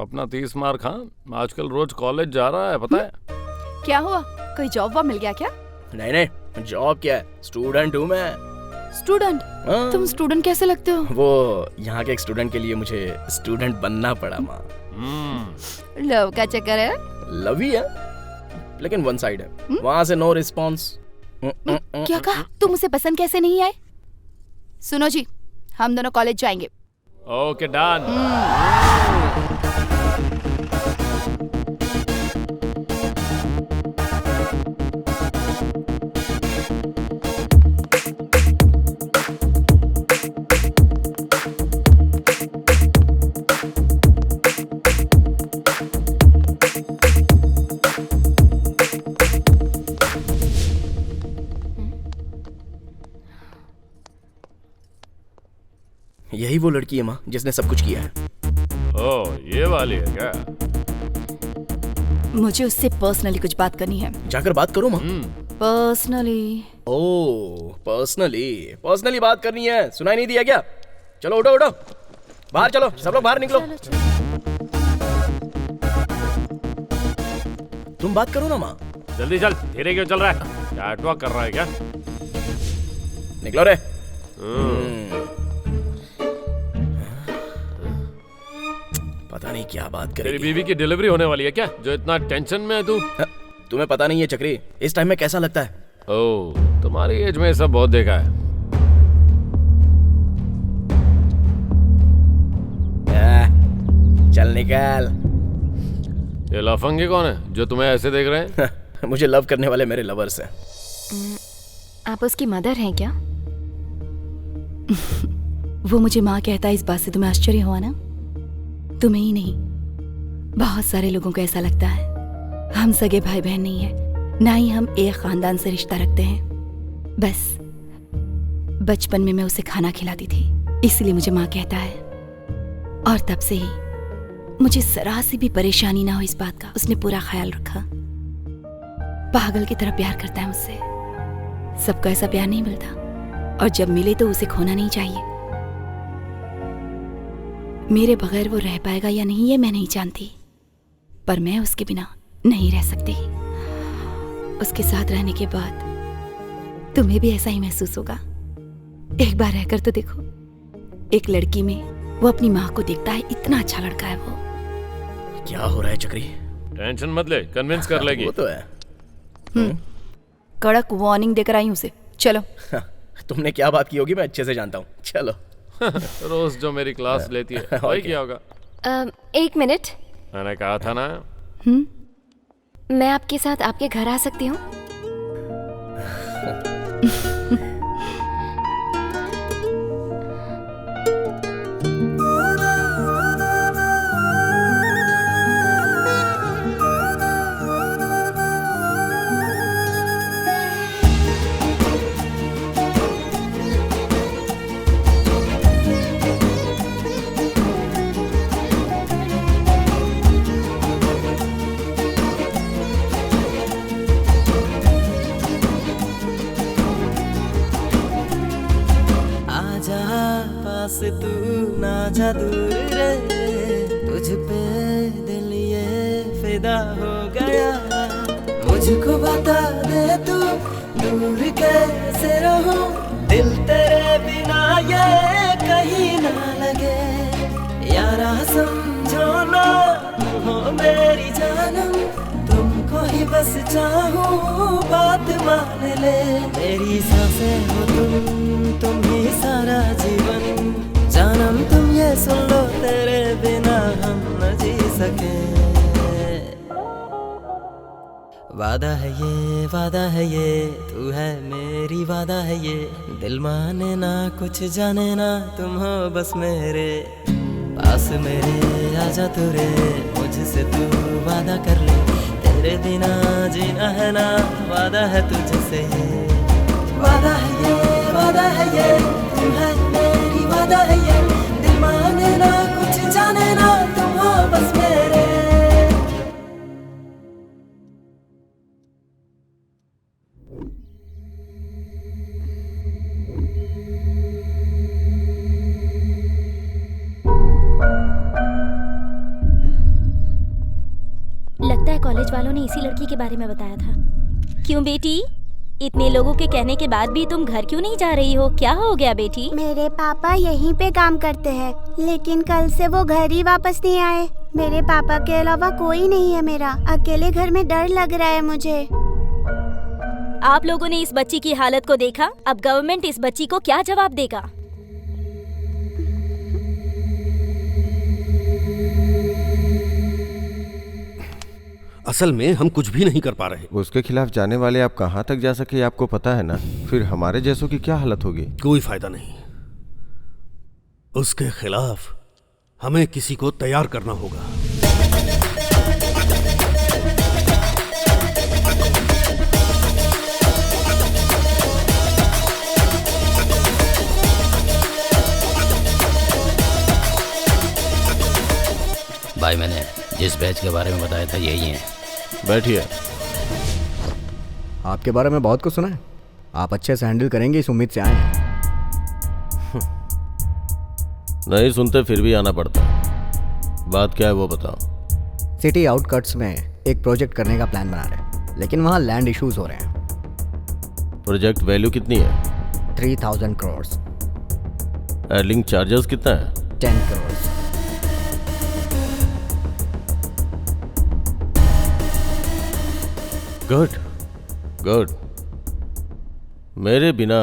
अपना 30 मार खान आजकल रोज कॉलेज जा रहा है, पता है? क्या हुआ, कोई जॉब वॉब मिल गया क्या? नहीं, जॉब क्या है, स्टूडेंट हूँ मैं। स्टूडेंट? तुम स्टूडेंट कैसे लगते हो? वो यहाँ के एक स्टूडेंट के लिए मुझे स्टूडेंट बनना पड़ा माँ। लव का चक्कर है? लव ही है, लेकिन वन साइड है, वहाँ से नो रिस्पॉन्स। क्या कहा? तुम उसे पसंद कैसे नहीं आए? सुनो जी, हम दोनों कॉलेज जाएंगे। Okay done. यही वो लड़की है माँ जिसने सब कुछ किया है। ओह, ये वाली है क्या? मुझे उससे पर्सनली कुछ बात करनी है। जाकर बात करो माँ। पर्सनली? ओह, पर्सनली बात करनी है, सुनाई नहीं दिया क्या? चलो उठो बाहर चलो, सब लोग बाहर निकलो। तुम बात करो ना माँ। जल्दी चल, धीरे क्यों चल रहा है? चैट वॉक कर रहा है क्या? निकलो रे। पता नहीं क्या बात करेगी। तेरी बीवी की डिलीवरी होने वाली है क्या, जो इतना टेंशन में है तू? तुम्हें पता नहीं है चक्री, इस टाइम में कैसा लगता है? ओह, तुम्हारी एज में सब बहुत देखा है। चल निकल। ये लफंगे कौन है जो तुम्हें ऐसे देख रहे हैं? मुझे लव करने वाले मेरे लवर्स हैं। आप उसकी मदर हैं क्या? वो मुझे माँ कहता है, इस बात से तुम्हें आश्चर्य हुआ ना? तुम्हें ही नहीं, बहुत सारे लोगों को ऐसा लगता है। हम सगे भाई बहन नहीं है, ना ही हम एक खानदान से रिश्ता रखते हैं। बस बचपन में मैं उसे खाना खिलाती थी, इसलिए मुझे माँ कहता है। और तब से ही मुझे जरा सी भी परेशानी ना हो इस बात का, उसने पूरा ख्याल रखा। पागल की तरह प्यार करता है मुझसे। सबको ऐसा प्यार नहीं मिलता, और जब मिले तो उसे खोना नहीं चाहिए। मेरे बगैर वो रह पाएगा या नहीं ये मैं नहीं जानती, पर मैं उसके बिना नहीं रह सकती। उसके साथ रहने के बाद तुम्हें भी ऐसा ही महसूस होगा। एक बार रहकर तो देखो। एक लड़की में वो अपनी माँ को देखता है, इतना अच्छा लड़का है वो। क्या हो रहा है चक्री? टेंशन मत ले, कन्विंस कर लेगी। वो तो है। कड़क वार्निंग देकर आई उसे। चलो। तुमने क्या बात की होगी मैं अच्छे से जानता हूँ। चलो। रोज जो मेरी क्लास लेती है वही क्या होगा? 1 मिनट। मैंने कहा था ना। मैं आपके साथ आपके घर आ सकती हूँ? तू ना जा दूर रे, तुझ पे दिल ये फिदा हो गया। मुझको बता दे तू दूर कैसे रहूं, दिल तेरे बिना ये कहीं ना लगे। यारा समझो ना तुम हो मेरी जानम, तुमको ही बस चाहूं बात मान ले। मेरी सांसें हो तुम ही सारा जीवन। जानम तुम ये सुन लो, तेरे बिना हम न जी सके। वादा है ये तू है मेरी वादा है ये, दिल माने ना कुछ जाने ना, तुम हो बस मेरे पास मेरे, आजा तू रे मुझसे तू वादा कर ले, तेरे बिना जीना है ना, वादा है तुझसे, वादा है ये तू है मेरी वादा है ये, दिल माने ना कुछ जाने ना, तुम हो बस मेरे। लगता है कॉलेज वालों ने इसी लड़की के बारे में बताया था। क्यों बेटी, इतने लोगों के कहने के बाद भी तुम घर क्यों नहीं जा रही हो? क्या हो गया बेटी? मेरे पापा यहीं पे काम करते हैं, लेकिन कल से वो घर ही वापस नहीं आए। मेरे पापा के अलावा कोई नहीं है मेरा, अकेले घर में डर लग रहा है मुझे। आप लोगों ने इस बच्ची की हालत को देखा, अब गवर्नमेंट इस बच्ची को क्या जवाब देगा? असल में हम कुछ भी नहीं कर पा रहे। उसके खिलाफ जाने वाले आप कहाँ तक जा सके आपको पता है ना, फिर हमारे जैसों की क्या हालत होगी। कोई फायदा नहीं, उसके खिलाफ हमें किसी को तैयार करना होगा। भाई मैंने जिस बैच के बारे में बताया था यही है। बैठिए। आपके बारे में बहुत कुछ सुना है, आप अच्छे से हैंडल करेंगे इस उम्मीद से आए हैं। नहीं सुनते फिर भी आना पड़ता। बात क्या है वो बताओ। सिटी आउटकट्स में एक प्रोजेक्ट करने का प्लान बना रहे हैं, लेकिन वहाँ लैंड इश्यूज हो रहे हैं। प्रोजेक्ट वैल्यू कितनी है? 3000 करोड़। एयरलिंक चार्जेस कितना है? 10 करोड़। गुड। मेरे बिना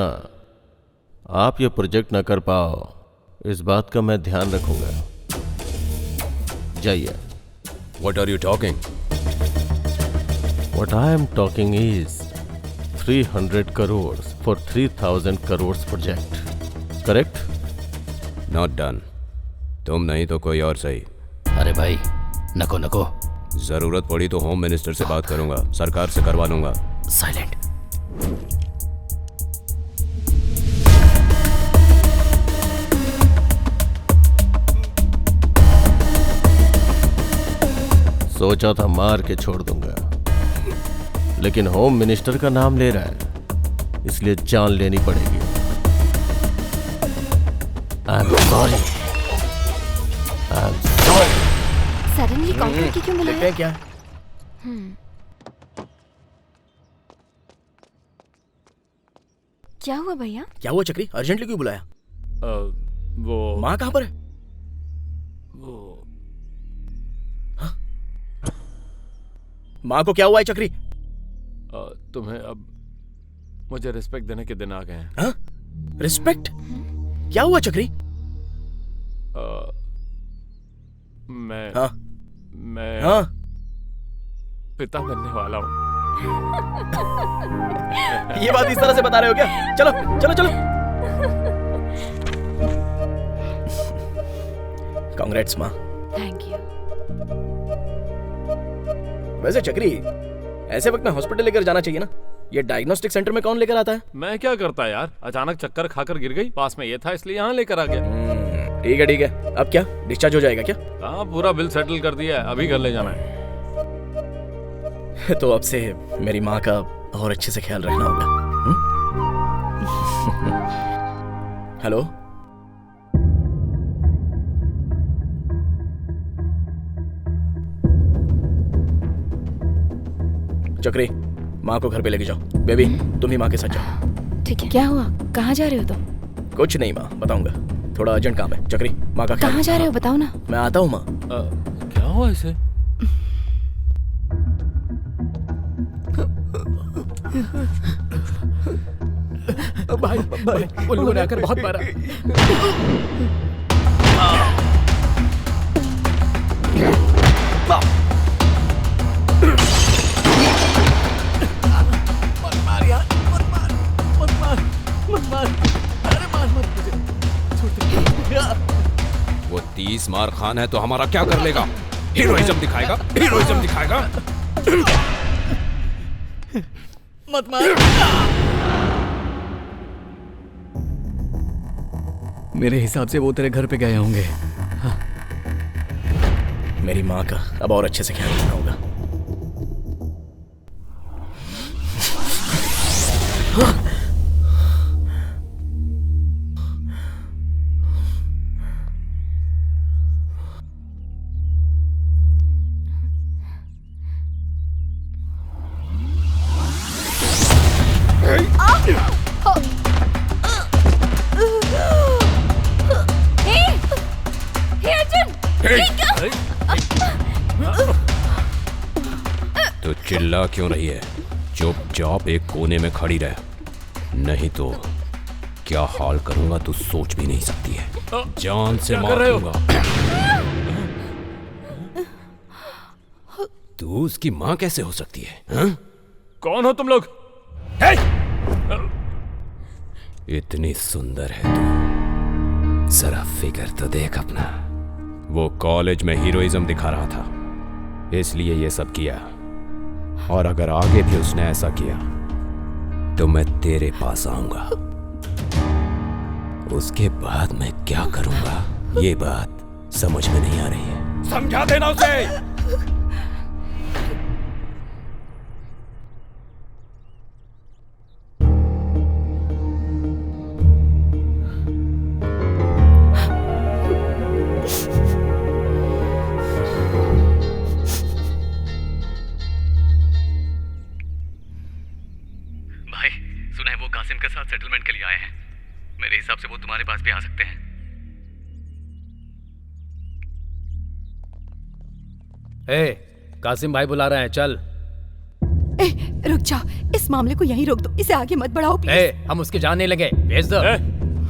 आप ये प्रोजेक्ट न कर पाओ, इस बात का मैं ध्यान रखूंगा। जाइए। What are you talking? What I am talking is 300 crores for 3000 crores project. Correct? Not done. तुम नहीं तो कोई और सही। अरे भाई नको। जरूरत पड़ी तो होम मिनिस्टर से बात करूंगा, सरकार से करवा लूंगा। साइलेंट। सोचा था मार के छोड़ दूंगा, लेकिन होम मिनिस्टर का नाम ले रहा है, इसलिए जान लेनी पड़ेगी। I am sorry. Suddenly call करके क्यों बुलाया? क्या? क्या हुआ भैया? क्या हुआ चक्री? अर्जेंटली क्यों बुलाया? वो माँ कहाँ पर है? वो माँ को क्या हुआ है चक्री? तुम्हें अब मुझे रिस्पेक्ट देने के दिन आ गए हैं। हाँ? रिस्पेक्ट? क्या हुआ चक्री? मैं हाँ? पिता बनने वाला हूँ। ये बात इस तरह से बता रहे हो क्या? चलो। कांग्रेट्स माँ। Thank you. वैसे चक्री, ऐसे वक्त में हॉस्पिटल लेकर जाना चाहिए ना। ये डायग्नोस्टिक सेंटर में कौन लेकर आता है? मैं क्या करता यार, अचानक चक्कर खाकर गिर गई, पास में ये था इसलिए यहाँ लेकर आ गया। ठीक है। अब क्या डिस्चार्ज हो जाएगा क्या? हाँ, पूरा बिल सेटल कर दिया है, अभी घर ले जाना है। तो अब से मेरी माँ का और अच्छे से ख्याल रखना होगा। हेलो, चक्री, माँ को घर पे लेके जाओ। बेबी, तुम ही माँ के साथ जाओ। ठीक है। क्या हुआ? कहाँ जा रहे हो तुम? कुछ नहीं माँ, बताऊंगा, थोड़ा अर्जेंट काम है। चक्री, माँ का कहाँ जा रहे हो बताओ ना। मैं आता हूँ माँ। क्या हुआ इसे? भाई उन लोगों ने आकर बहुत मारा। वो 30 मार खान है तो हमारा क्या कर लेगा? हीरोइज्म दिखाएगा, हीरोइज्म दिखाएगा। मत मार। मेरे हिसाब से वो तेरे घर पे गए होंगे। हाँ। मेरी माँ का अब और अच्छे से ख्याल रखना होगा। तो चिल्ला क्यों रही है? चुपचाप एक कोने में खड़ी रह, नहीं तो क्या हाल करूंगा तू सोच भी नहीं सकती है। जान से मार दूंगा। तू उसकी माँ कैसे हो सकती है? हा? कौन हो तुम लोग? इतनी सुंदर है तू, जरा फिकर तो देख अपना। वो कॉलेज में हीरोइज्म दिखा रहा था, इसलिए ये सब किया। और अगर आगे भी उसने ऐसा किया तो मैं तेरे पास आऊंगा। उसके बाद मैं क्या करूंगा ये बात समझ में नहीं आ रही है। समझा देना उसे। के साथ सेटलमेंट के लिए आए हैं। मेरे हिसाब से वो तुम्हारे पास भी आ सकते हैं। कासिम भाई बुला रहे हैं, चल। रुक जाओ, इस मामले को यहीं रोक दो, इसे आगे मत बढ़ाओ प्लीज। हम उसके जाने लगे, भेज दो।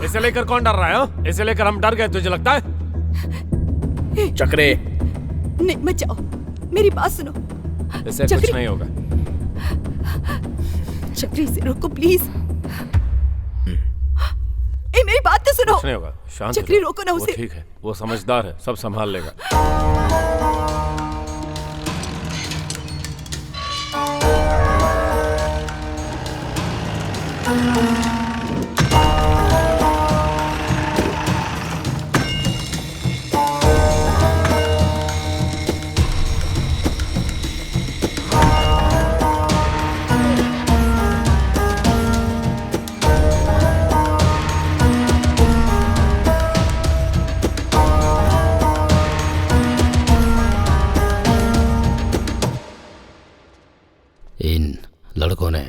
इसे लेकर कौन डर रहा है? इसे लेकर हम डर गए, तुझे लगता है? चक्रे नहीं, मत जाओ, मेरी बात सुनो। इसे कुछ नहीं होगा। चक्री से रोको प्लीज। मेरी बात तो सुनो। कुछ नहीं होगा, शांत चक्री रोको ना उसे। वो ठीक है, वो समझदार है, सब संभाल लेगा। लड़कों ने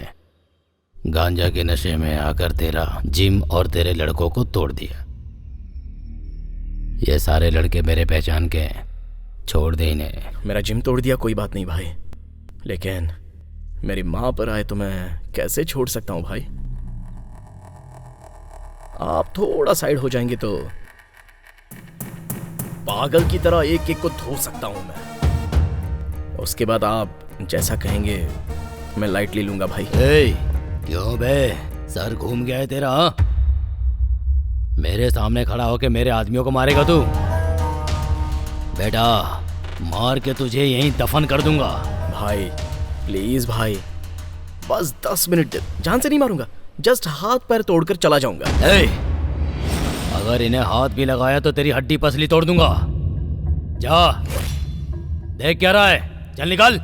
गांजा के नशे में आकर तेरा जिम और तेरे लड़कों को तोड़ दिया। ये सारे लड़के मेरे पहचान के हैं, छोड़ दे इन्हें। मेरा जिम तोड़ दिया कोई बात नहीं भाई, लेकिन मेरी माँ पर आए तो मैं कैसे छोड़ सकता हूँ भाई। आप थोड़ा साइड हो जाएंगे तो पागल की तरह एक एक को धो सकता हूँ मैं। उसके बाद आप जैसा कहेंगे मैं लाइटली लूंगा भाई। क्यों बे, सर घूम गया है तेरा? मेरे सामने खड़ा होके मेरे आदमियों को मारेगा तू? बेटा मार के तुझे यहीं दफन कर दूंगा। भाई प्लीज भाई, बस 10 मिनट, जान से नहीं मारूंगा, जस्ट हाथ पैर तोड़कर चला जाऊंगा। अगर इन्हें हाथ भी लगाया तो तेरी हड्डी पसली तोड़ दूंगा। जा देख क्या रहा है, चल निकल।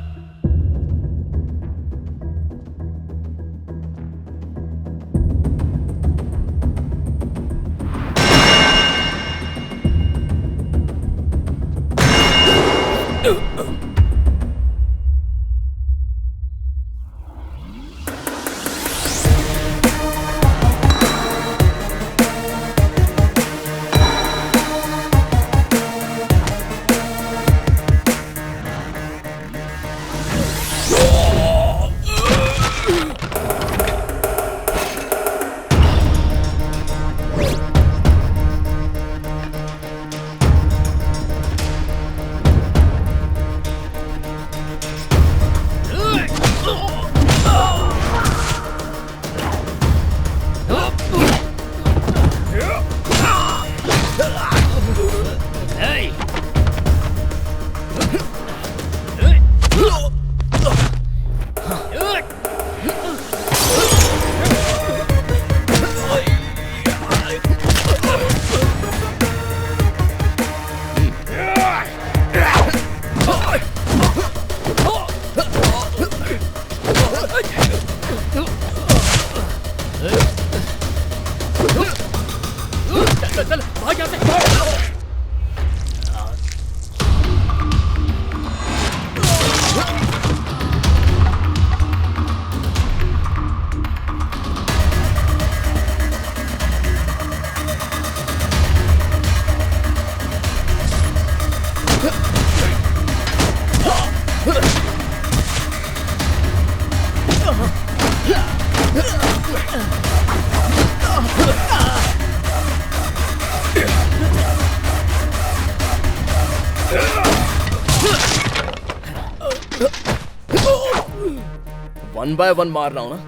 1 by 1 मार रहा हूँ ना।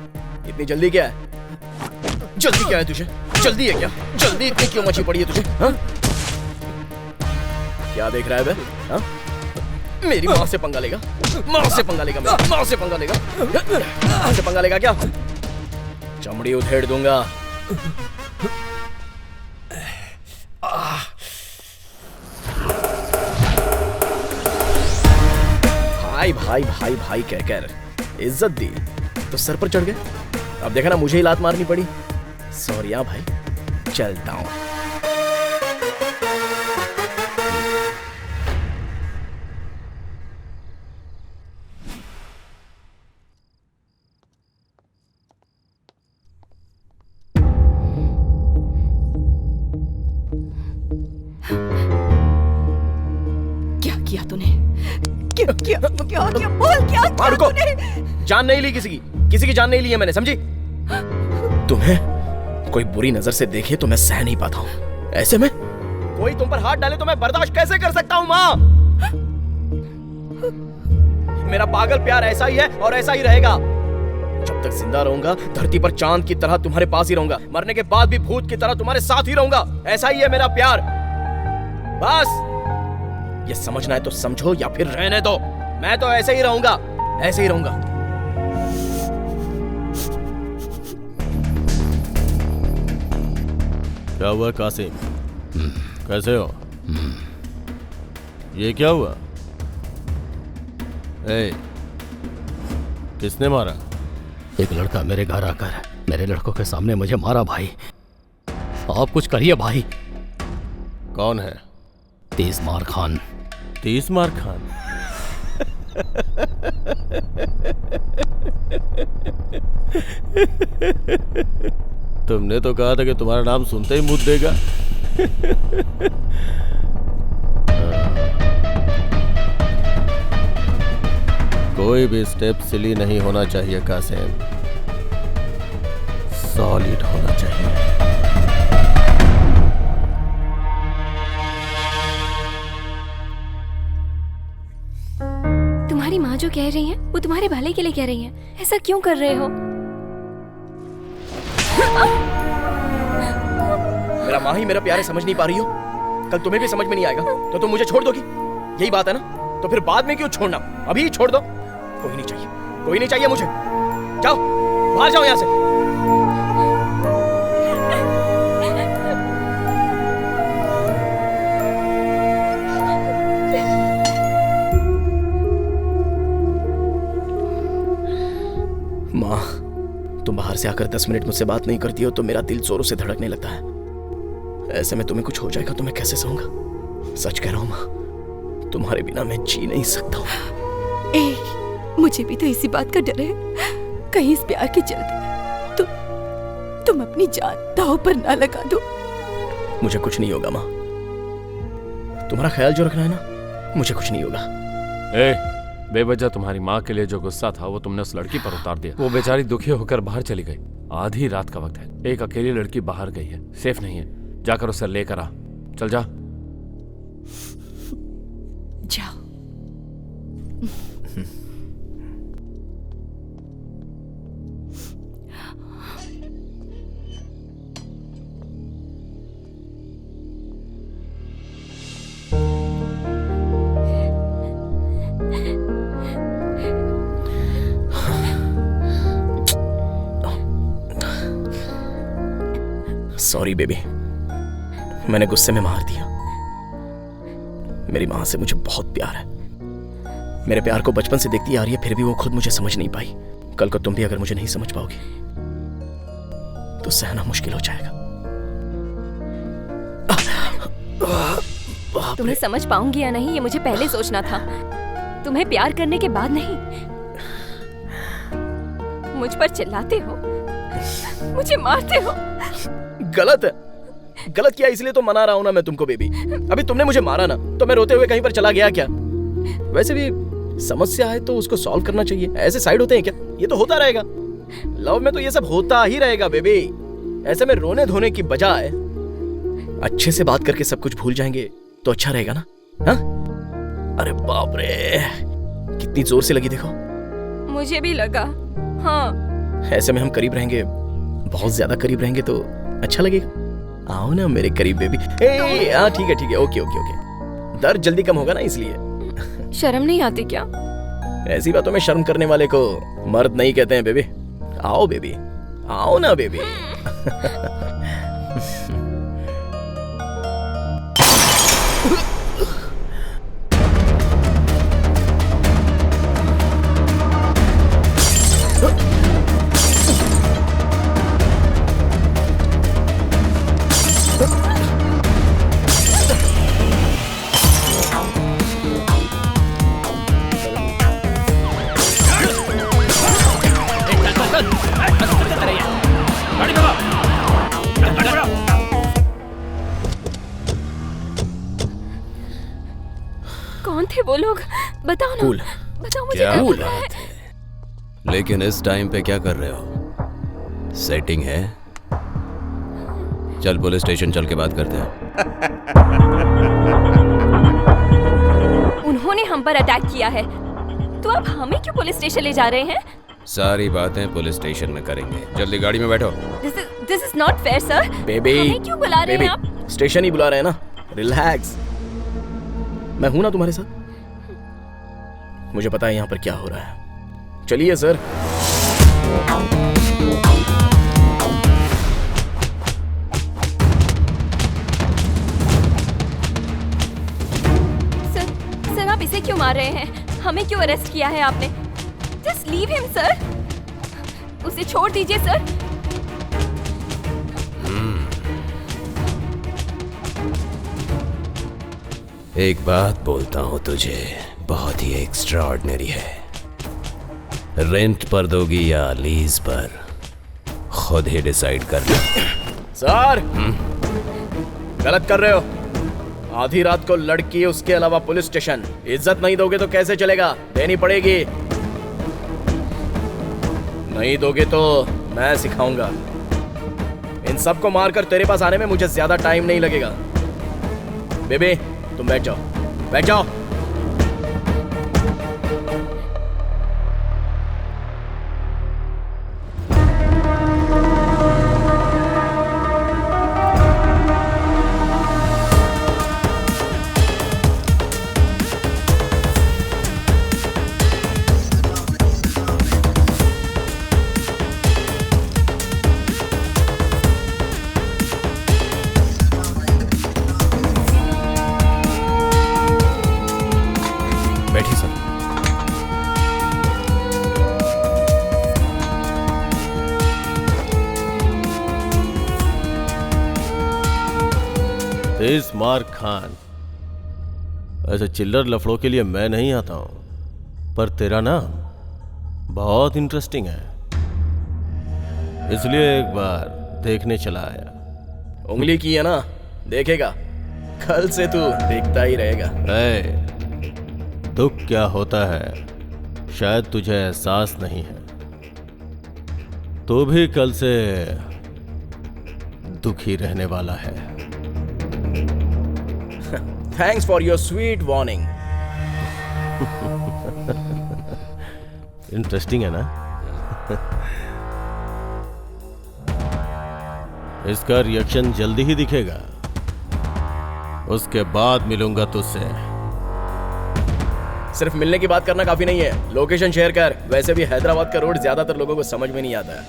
इतनी जल्दी क्या है? जल्दी क्या है तुझे? जल्दी है क्या? जल्दी इतनी क्यों मची पड़ी है तुझे? हाँ? क्या देख रहा है बे? हाँ? मेरी माँ से पंगा लेगा? माँ से पंगा लेगा? मेरी माँ से पंगा लेगा? माँ से पंगा लेगा क्या? चमड़ी उधेड़ दूंगा। भाई भाई भाई भाई कहकर इज्जत दी तो सर पर चढ़ गए। अब देखा ना, मुझे ही लात मारनी पड़ी। सॉरी भाई, चलता हूं। क्या किया तूने? क्या क्या क्या क्या बोल, क्या किया रुको। तूने? जान नहीं ली किसी की जान नहीं ली है मैंने, समझी? तुम्हें कोई बुरी नजर से देखे तो मैं सह नहीं पाता हूँ। ऐसे में कोई तुम पर हाथ डाले तो मैं बर्दाश्त कैसे कर सकता हूँ माँ? मेरा पागल प्यार ऐसा ही है और ऐसा ही रहेगा। जब तक जिंदा रहूंगा धरती पर चांद की तरह तुम्हारे पास ही रहूंगा, मरने के बाद भी भूत की तरह तुम्हारे साथ ही रहूंगा। ऐसा ही है मेरा प्यार। बस ये समझना है तो समझो या फिर रहने दो। मैं तो ऐसे ही रहूंगा, ऐसे ही रहूंगा। क्या हुआ कासिम? कैसे हो? ये क्या हुआ? किसने मारा? एक लड़का मेरे घर आकर मेरे लड़कों के सामने मुझे मारा भाई। आप कुछ करिए भाई। कौन है? 30 मार खान। 30 मार खान? तुमने तो कहा था कि तुम्हारा नाम सुनते ही मुँह देगा। कोई भी स्टेप सिली नहीं होना चाहिए कासिम, सॉलिड होना चाहिए। तुम्हारी माँ जो कह रही है वो तुम्हारे भले के लिए कह रही है। ऐसा क्यों कर रहे हो? मेरा माँ ही मेरा प्यार है, समझ नहीं पा रही हो? कल तुम्हें भी समझ में नहीं आएगा तो तुम मुझे छोड़ दोगी? यही बात है ना? तो फिर बाद में क्यों छोड़ना? अभी ही छोड़ दो। कोई नहीं चाहिए, कोई नहीं चाहिए मुझे। जाओ बाहर, जाओ यहां से। माँ, तुम बाहर से आकर 10 मिनट मुझसे बात नहीं करती हो तो मेरा दिल जोरों से धड़कने लगता है। ऐसे में तुम्हें कुछ हो जाएगा तो मैं कैसे सहूंगा? सच कह रहा हूं माँ, तुम्हारे बिना मैं जी नहीं सकता हूँ। मुझे भी तो इसी बात का डर है, कहीं इस प्यार के चलते तुम अपनी जान दांव पर ना लगा दो। मुझे कुछ नहीं होगा माँ, तुम्हारा ख्याल जो रखना है ना, मुझे कुछ नहीं होगा। बेवजह तुम्हारी माँ के लिए जो गुस्सा था वो तुमने उस लड़की पर उतार दिया। वो बेचारी दुखी होकर बाहर चली गई। आधी रात का वक्त है, एक अकेली लड़की बाहर गई है, सेफ नहीं है। जाकर उसे लेकर आ। चल जा। जाओ। सॉरी बेबी, मैंने गुस्से में मार दिया। मेरी माँ से मुझे बहुत प्यार है। मेरे प्यार को बचपन से देखती आ रही है, फिर भी वो खुद मुझे समझ नहीं पाई। कल को तुम भी अगर मुझे नहीं समझ पाओगी तो सहना मुश्किल हो जाएगा। तुम्हें समझ पाऊंगी या नहीं ये मुझे पहले सोचना था, तुम्हें प्यार करने के बाद नहीं। मुझ पर चिल्लाते हो, मुझे मारते हो। गलत है, गलत किया इसलिए तो मना रहा हूं ना मैं तुमको बेबी। अभी तुमने मुझे मारा ना तो मैं रोते हुए कहीं पर चला गया क्या? वैसे भी समस्या है तो उसको सॉल्व करना चाहिए। ऐसे साइड होते हैं क्या? ये तो होता रहेगा, लव में तो ये सब होता ही रहेगा बेबी। ऐसे में रोने धोने की बजाय अच्छे से बात करके सब कुछ भूल जाएंगे तो अच्छा रहेगा ना? हाँ? अरे बाप रे, कितनी जोर से लगी देखो। मुझे भी लगा, हाँ। ऐसे में हम करीब रहेंगे, बहुत ज्यादा करीब रहेंगे तो अच्छा लगेगा। आओ ना मेरे करीब बेबी। हाँ ठीक है ओके ओके ओके। दर्द जल्दी कम होगा ना इसलिए। शर्म नहीं आती क्या? ऐसी बातों में शर्म करने वाले को मर्द नहीं कहते हैं बेबी। आओ बेबी, आओ ना बेबी। कौन थे वो लोग? बताओ ना। बताओ मुझे। क्या कूल बात है? लेकिन इस टाइम पे क्या कर रहे हो? सेटिंग है? चल पुलिस स्टेशन चल के बात करते हैं। उन्होंने हम पर अटैक किया है तो अब हमें क्यों पुलिस स्टेशन ले जा रहे हैं? सारी बातें पुलिस स्टेशन में करेंगे। जल्दी गाड़ी में बैठो। This is not fair sir. Baby हमें क्यों बुला रहे हैं आप? स्टेशन ही बुला रहे हैं ना। रिलैक्स, मैं हूं ना तुम्हारे साथ। मुझे पता है यहाँ पर क्या हो रहा है। चलिए सर। सर आप इसे क्यों मार रहे हैं? हमें क्यों अरेस्ट किया है आपने? Just leave him sir. उसे छोड़ दीजिए सर। एक बात बोलता हूँ तुझे, बहुत ही एक्स्ट्राऑर्डिनरी है। रेंट पर दोगी या लीज पर, खुद ही डिसाइड कर लो। सर गलत कर रहे हो। आधी रात को लड़की, उसके अलावा पुलिस स्टेशन। इज्जत नहीं दोगे तो कैसे चलेगा? देनी पड़ेगी। नहीं दोगे तो मैं सिखाऊंगा। इन सबको मारकर तेरे पास आने में मुझे ज्यादा टाइम नहीं लगेगा। बेबी तुम बैठ जाओ, बैठ जाओ। बैठिए सर। तेज मार्क खान, ऐसे चिल्लर लफड़ों के लिए मैं नहीं आता हूं, पर तेरा नाम बहुत इंटरेस्टिंग है, इसलिए एक बार देखने चला आया। उंगली की है ना, देखेगा। कल से तू देखता ही रहेगा। दुख क्या होता है शायद तुझे एहसास नहीं है। तू भी कल से दुखी रहने वाला है। Thanks for your sweet warning. Interesting है ना? इसका रिएक्शन जल्दी ही दिखेगा। उसके बाद मिलूंगा तुझसे। सिर्फ मिलने की बात करना काफी नहीं है, लोकेशन शेयर कर। वैसे भी हैदराबाद का रोड ज्यादातर लोगों को समझ में नहीं आता है।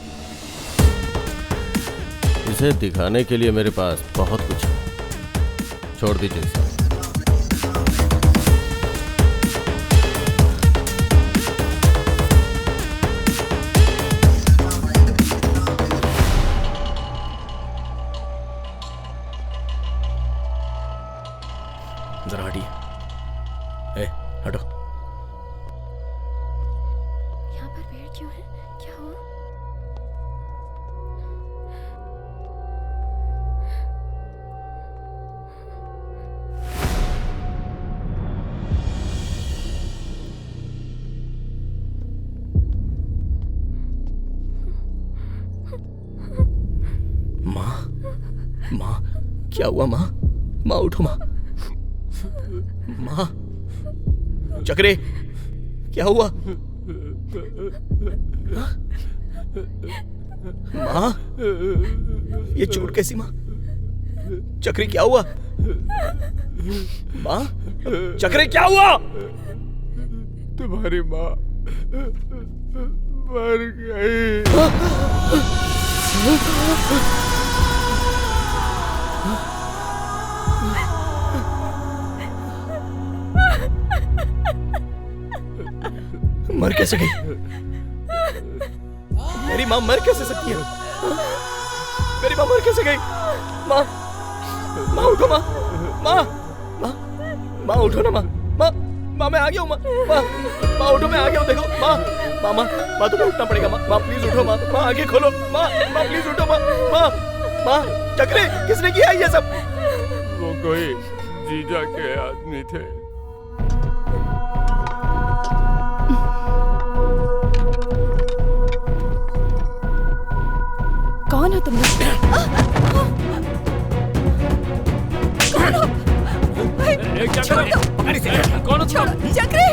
इसे दिखाने के लिए मेरे पास बहुत कुछ है। छोड़ दीजिए इसे। जरा हटिए। हटो। यहाँ पर भीड़ क्यों है? क्या हुआ? माँ क्या हुआ? माँ उठो। माँ चक्रे क्या हुआ? माँ, ये चोट कैसी माँ? चक्री क्या हुआ? माँ, चक्री क्या हुआ? तुम्हारी माँ मर गई। मर कैसे गई? मेरी माँ मर कैसे सकती है? मेरी माँ मर कैसे गई? माँ, माँ उठो माँ, माँ, माँ, माँ उठो ना माँ, माँ, माँ मैं आ गया हूँ माँ, माँ, माँ उठो मैं आ गया हूँ देखो माँ, माँ, माँ, माँ तुम्हें उठना पड़ेगा माँ, माँ प्लीज उठो माँ, माँ आगे खोलो माँ, माँ प्लीज उठो माँ, माँ, माँ, चक्री किसने किया ये सब? वो कोई जीजा के आदमी थे। कौन हो तुम लोग? कौन हो? छोड़ दो। कौन हो तुम? चक्री!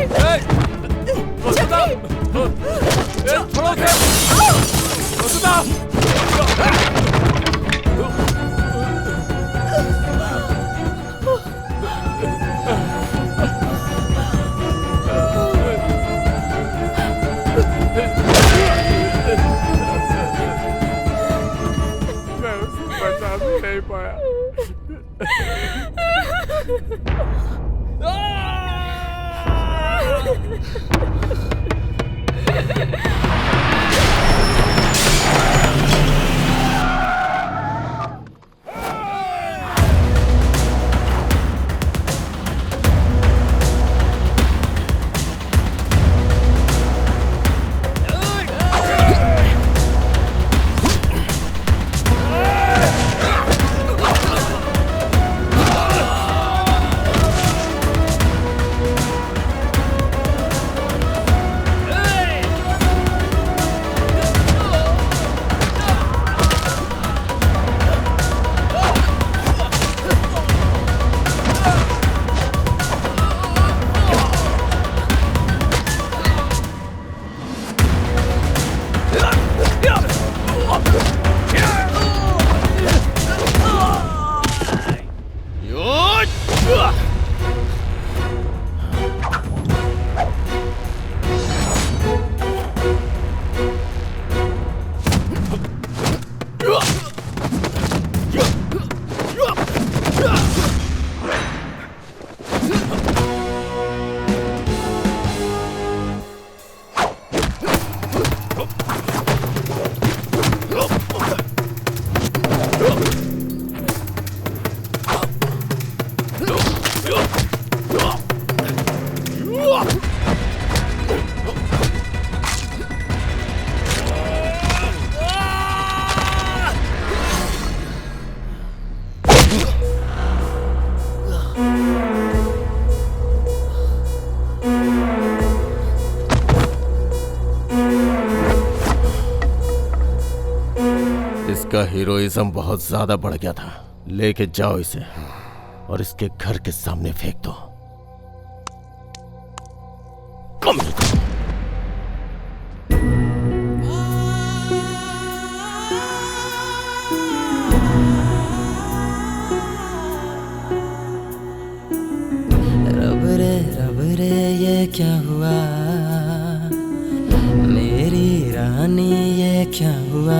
छोड़ो उसे! मैं उसे बचा भी नहीं पाया। इसका हीरोइज्म बहुत ज्यादा बढ़ गया था। लेके जाओ इसे और इसके घर के सामने फेंक दो। रब रे ये क्या हुआ, मेरी रानी ये क्या हुआ,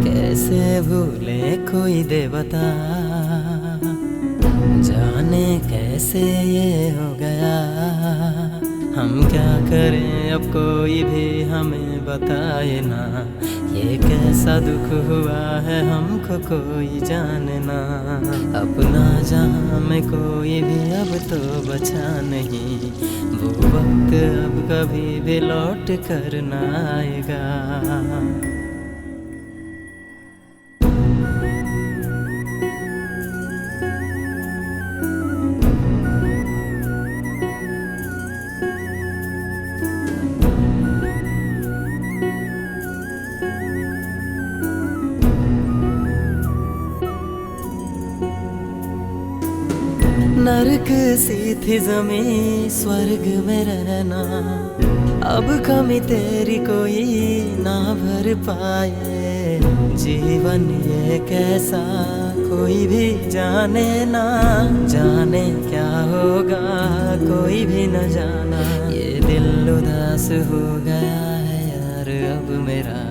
कैसे भूले कोई देवता, जाने कैसे ये हो गया। हम क्या करें अब कोई भी हमें बताए ना, ये कैसा दुख हुआ है हमको कोई जाने ना। अपना जहां में कोई भी अब तो बचा नहीं, वो वक्त अब कभी भी लौट कर ना आएगा। नरक सी थी जमीं स्वर्ग में रहना, अब कमी तेरी कोई ना भर पाए। जीवन ये कैसा कोई भी जाने ना, जाने क्या होगा कोई भी न जाना। ये दिल उदास हो गया है यार अब मेरा,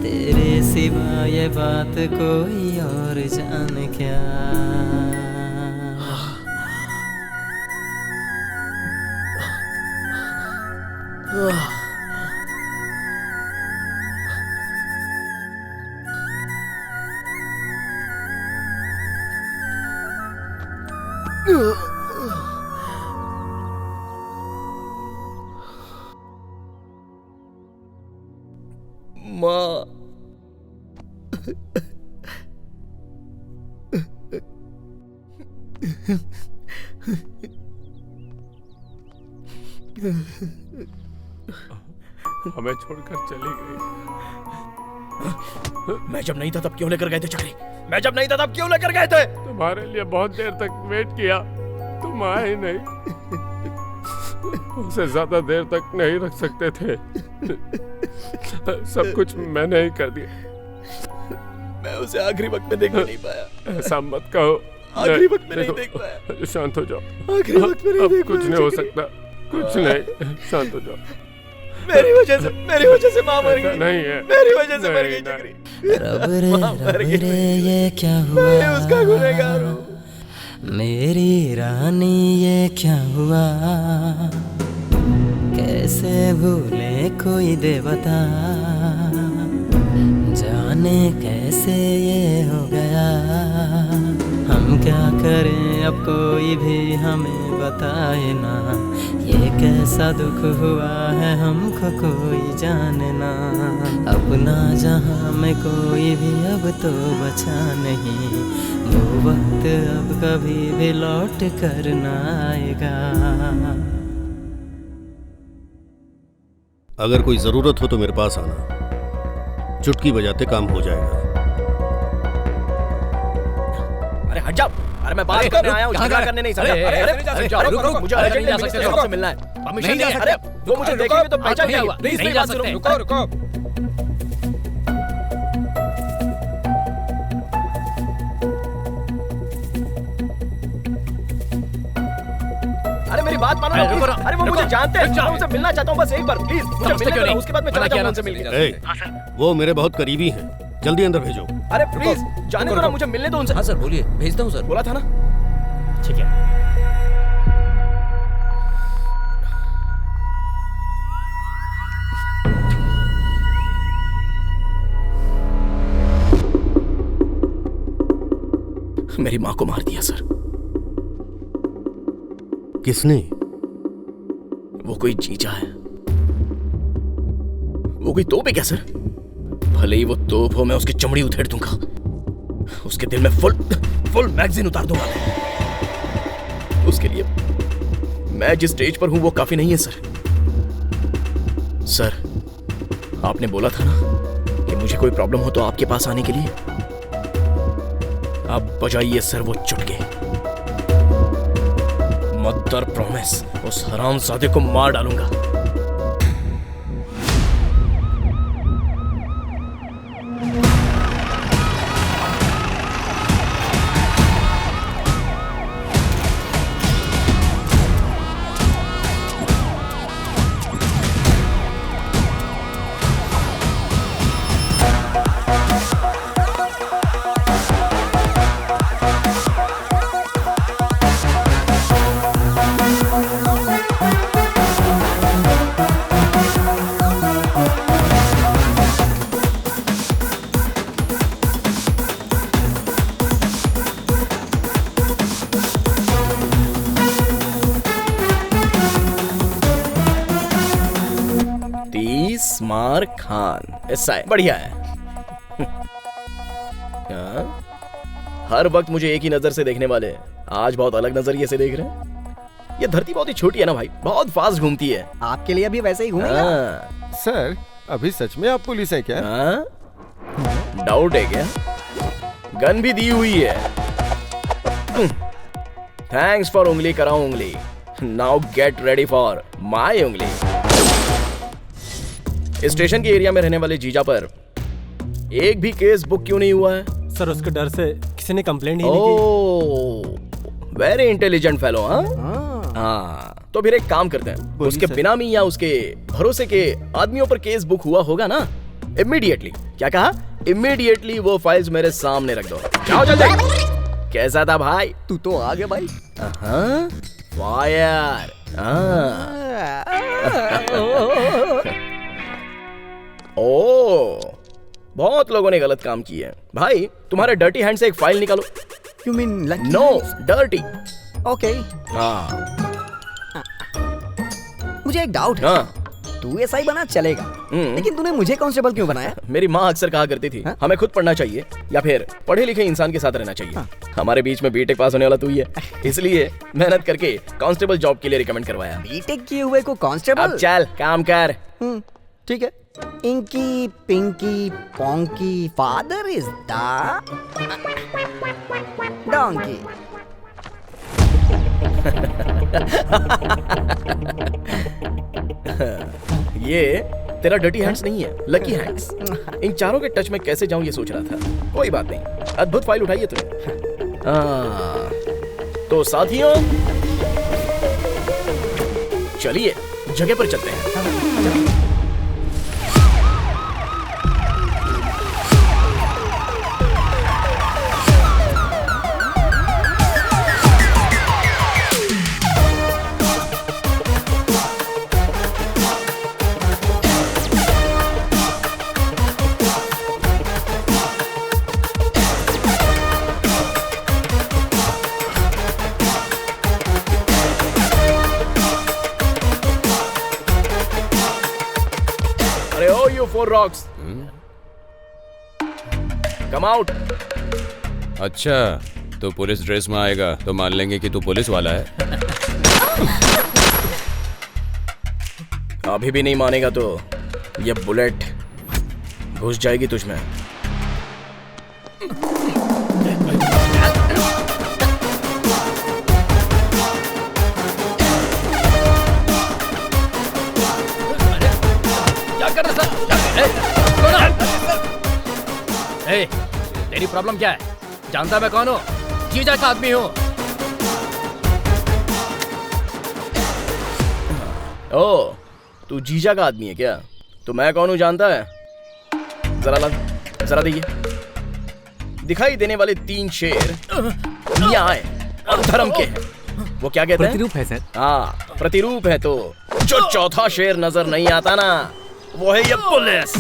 तेरे सिवा ये बात कोई और जाने क्या। माँ, हमें छोड़कर चली गई। मैं जब नहीं था तब क्यों लेकर गए थे चक्री? मैं जब नहीं था तब क्यों लेकर गए थे? तुम्हारे लिए बहुत देर तक वेट किया, तुम आए नहीं। उसे ज्यादा देर तक नहीं रख सकते थे। सब कुछ मैंने ही कर दिया। मैं उसे आखिरी वक्त में देख नहीं पाया। ऐसा मत कहो। आखिरी वक्त में नहीं देख पाया। शांत हो जाओ। आखिरी वक्त में नहीं देख पाया। कुछ नहीं हो सकता, कुछ नहीं, शांत हो जाओ। मेरी वजह से माँ मर गई। नहीं है, मेरी वजह से मर गई चक्री। रब रे ये क्या हुआ, मैं उसका गुनहगार हूँ। मेरी रानी ये क्या हुआ, कैसे भूले कोई देवता, जाने कैसे ये हो गया। हम क्या करें अब कोई भी हमें बताए ना, ये कैसा दुख हुआ है हमको कोई जाने ना। अपना जहां में कोई भी अब तो बचा नहीं, वो वक्त अब कभी भी लौट कर ना आएगा। अगर कोई जरूरत हो तो मेरे पास आना, चुटकी बजाते काम हो जाएगा। अरे हट जाओ। अरे मैं बात करने आया हूँ, झगड़ा करने नहीं। रुको, मुझे अर्जेंट मिनिस्टर से मिलना है। नहीं जा सकते। वो मुझे देखेंगे तो पहचान जाएगा। प्लीज नहीं जा सकते। रुको। अरे मेरी बात मानो। अरे वो मुझे जानते हैं, मैं उनसे मिलना चाहता हूँ बस एक बार, प्लीज मुझे मिलने दो, उसके बाद मैं चला जाऊंगा उनसे मिलने। वो मेरे बहुत करीबी हैं, जल्दी अंदर भेजो। अरे प्लीज जाने दो ना, मुझे मिलने दो उनसे। हाँ सर बोलिए, भेजता हूँ सर। बोला था ना। ठीक है। मेरी माँ को मार दिया सर। किसने? वो कोई जीजा है। वो कोई तोप है क्या सर? भले ही वो तोप हो, मैं उसकी चमड़ी उधेड़ दूंगा, उसके दिल में फुल मैगजीन उतार दूंगा। उसके लिए मैं जिस स्टेज पर हूं वो काफी नहीं है सर। सर आपने बोला था ना कि मुझे कोई प्रॉब्लम हो तो आपके पास आने के लिए। आप बजाइए सर वो चुटके। मदर प्रॉमिस, उस हरामजादे को मार डालूंगा। मार खान, ऐसा है, बढ़िया है। हर वक्त मुझे एक ही नजर से देखने वाले आज बहुत अलग नजरिए से देख रहे हैं। ये धरती बहुत ही छोटी है ना भाई, बहुत फास्ट घूमती है। आपके लिए अभी वैसे ही घूमेगा। सर अभी सच में आप पुलिस हैं क्या? डाउट है क्या? गन भी दी हुई है। थैंक्स फॉर उंगली कराऊं उंगली। Now get ready for my उंगली। स्टेशन के एरिया में रहने वाले जीजा पर एक भी केस बुक क्यों नहीं हुआ है? सर उसके डर से किसी ने कंप्लेंट ही नहीं की। Very intelligent fellow. हाँ तो फिर एक काम करते हैं, उसके बिनामी या उसके भरोसे के आदमियों पर केस बुक हुआ होगा ना, इमीडिएटली, क्या कहा, इमीडिएटली वो फाइल्स मेरे सामने रख दो। जाओ जल्दी। कैसा था भाई? तू तो आ गया भाई। फायर। ओ बहुत लोगों ने गलत काम किया है भाई। तुम्हारे डर्टी हैंड से एक फाइल निकालो। You mean like No, dirty. Okay. हाँ। मुझे एक डाउट है। तू एसआई बना चलेगा, लेकिन तूने मुझे कांस्टेबल क्यों बनाया? मेरी माँ अक्सर कहा करती थी हमें खुद पढ़ना चाहिए या फिर पढ़े लिखे इंसान के साथ रहना चाहिए। हमारे बीच में बीटेक पास होने वाला तू ही है, इसलिए मेहनत करके कांस्टेबल जॉब के लिए रिकमेंड करवाया। बीटेक किए हुए को कांस्टेबल? अब चल काम कर। ठीक है। Inky pinky ponky father is the donkey. ये तेरा डर्टी हैंड्स नहीं है, लकी हैंड्स। इन चारों के टच में कैसे जाऊं ये सोच रहा था। कोई बात नहीं, अद्भुत फाइल उठाई है तूने। तो साथियों चलिए जगह पर चलते हैं। Four rocks. Come out. अच्छा तो पुलिस ड्रेस में आएगा तो मान लेंगे कि तू पुलिस वाला है। अभी भी नहीं मानेगा तो ये बुलेट घुस जाएगी तुझमें। तेरी प्रॉब्लम क्या है? जानता मैं कौन हूँ? जीजा का आदमी हूँ। ओ, तू जीजा का आदमी है क्या? तो मैं कौन हूँ जानता है? जरा देखिए। दिखाई देने वाले 3 शेर न्याय और धर्म के हैं। वो क्या कहते हैं? प्रतिरूप है सर। हाँ प्रतिरूप है। तो जो चौथा शेर नजर नहीं आता ना, वो है ये पुलिस।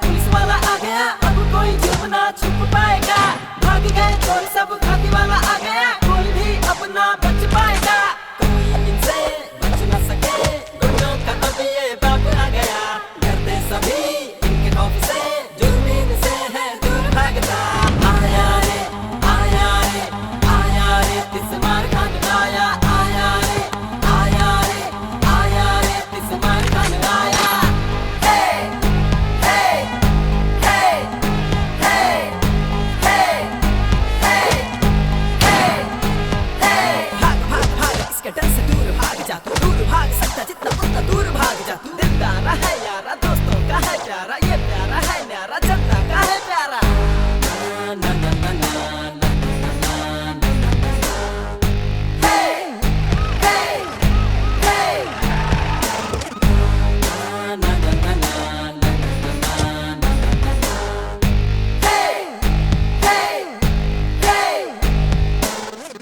पुलिस वाला आ गया, अब कोई जुर्म ना छुप पाएगा। भाग गए चोर सब, खाती वाला आ गया, कोई भी अपना बच पाएगा। कोई इनसे बच न सके, गुंडों का अब ये बाप आ गया। डरते सभी इनके खौफ से, जुर्म इनसे है दूर भागता। आया रे आया रे आया रे, तिस मार खान आया। आया रे आया रे आया रे, तिस मार खान आया। डर से दूर भाग जा तू, दूर भाग सकता जितना उतना दूर भाग जा तू। दिलदारा है यारा, दोस्तों का है प्यारा, ये प्यारा है न्यारा, जनता का है प्यारा। ना ना ना ना ना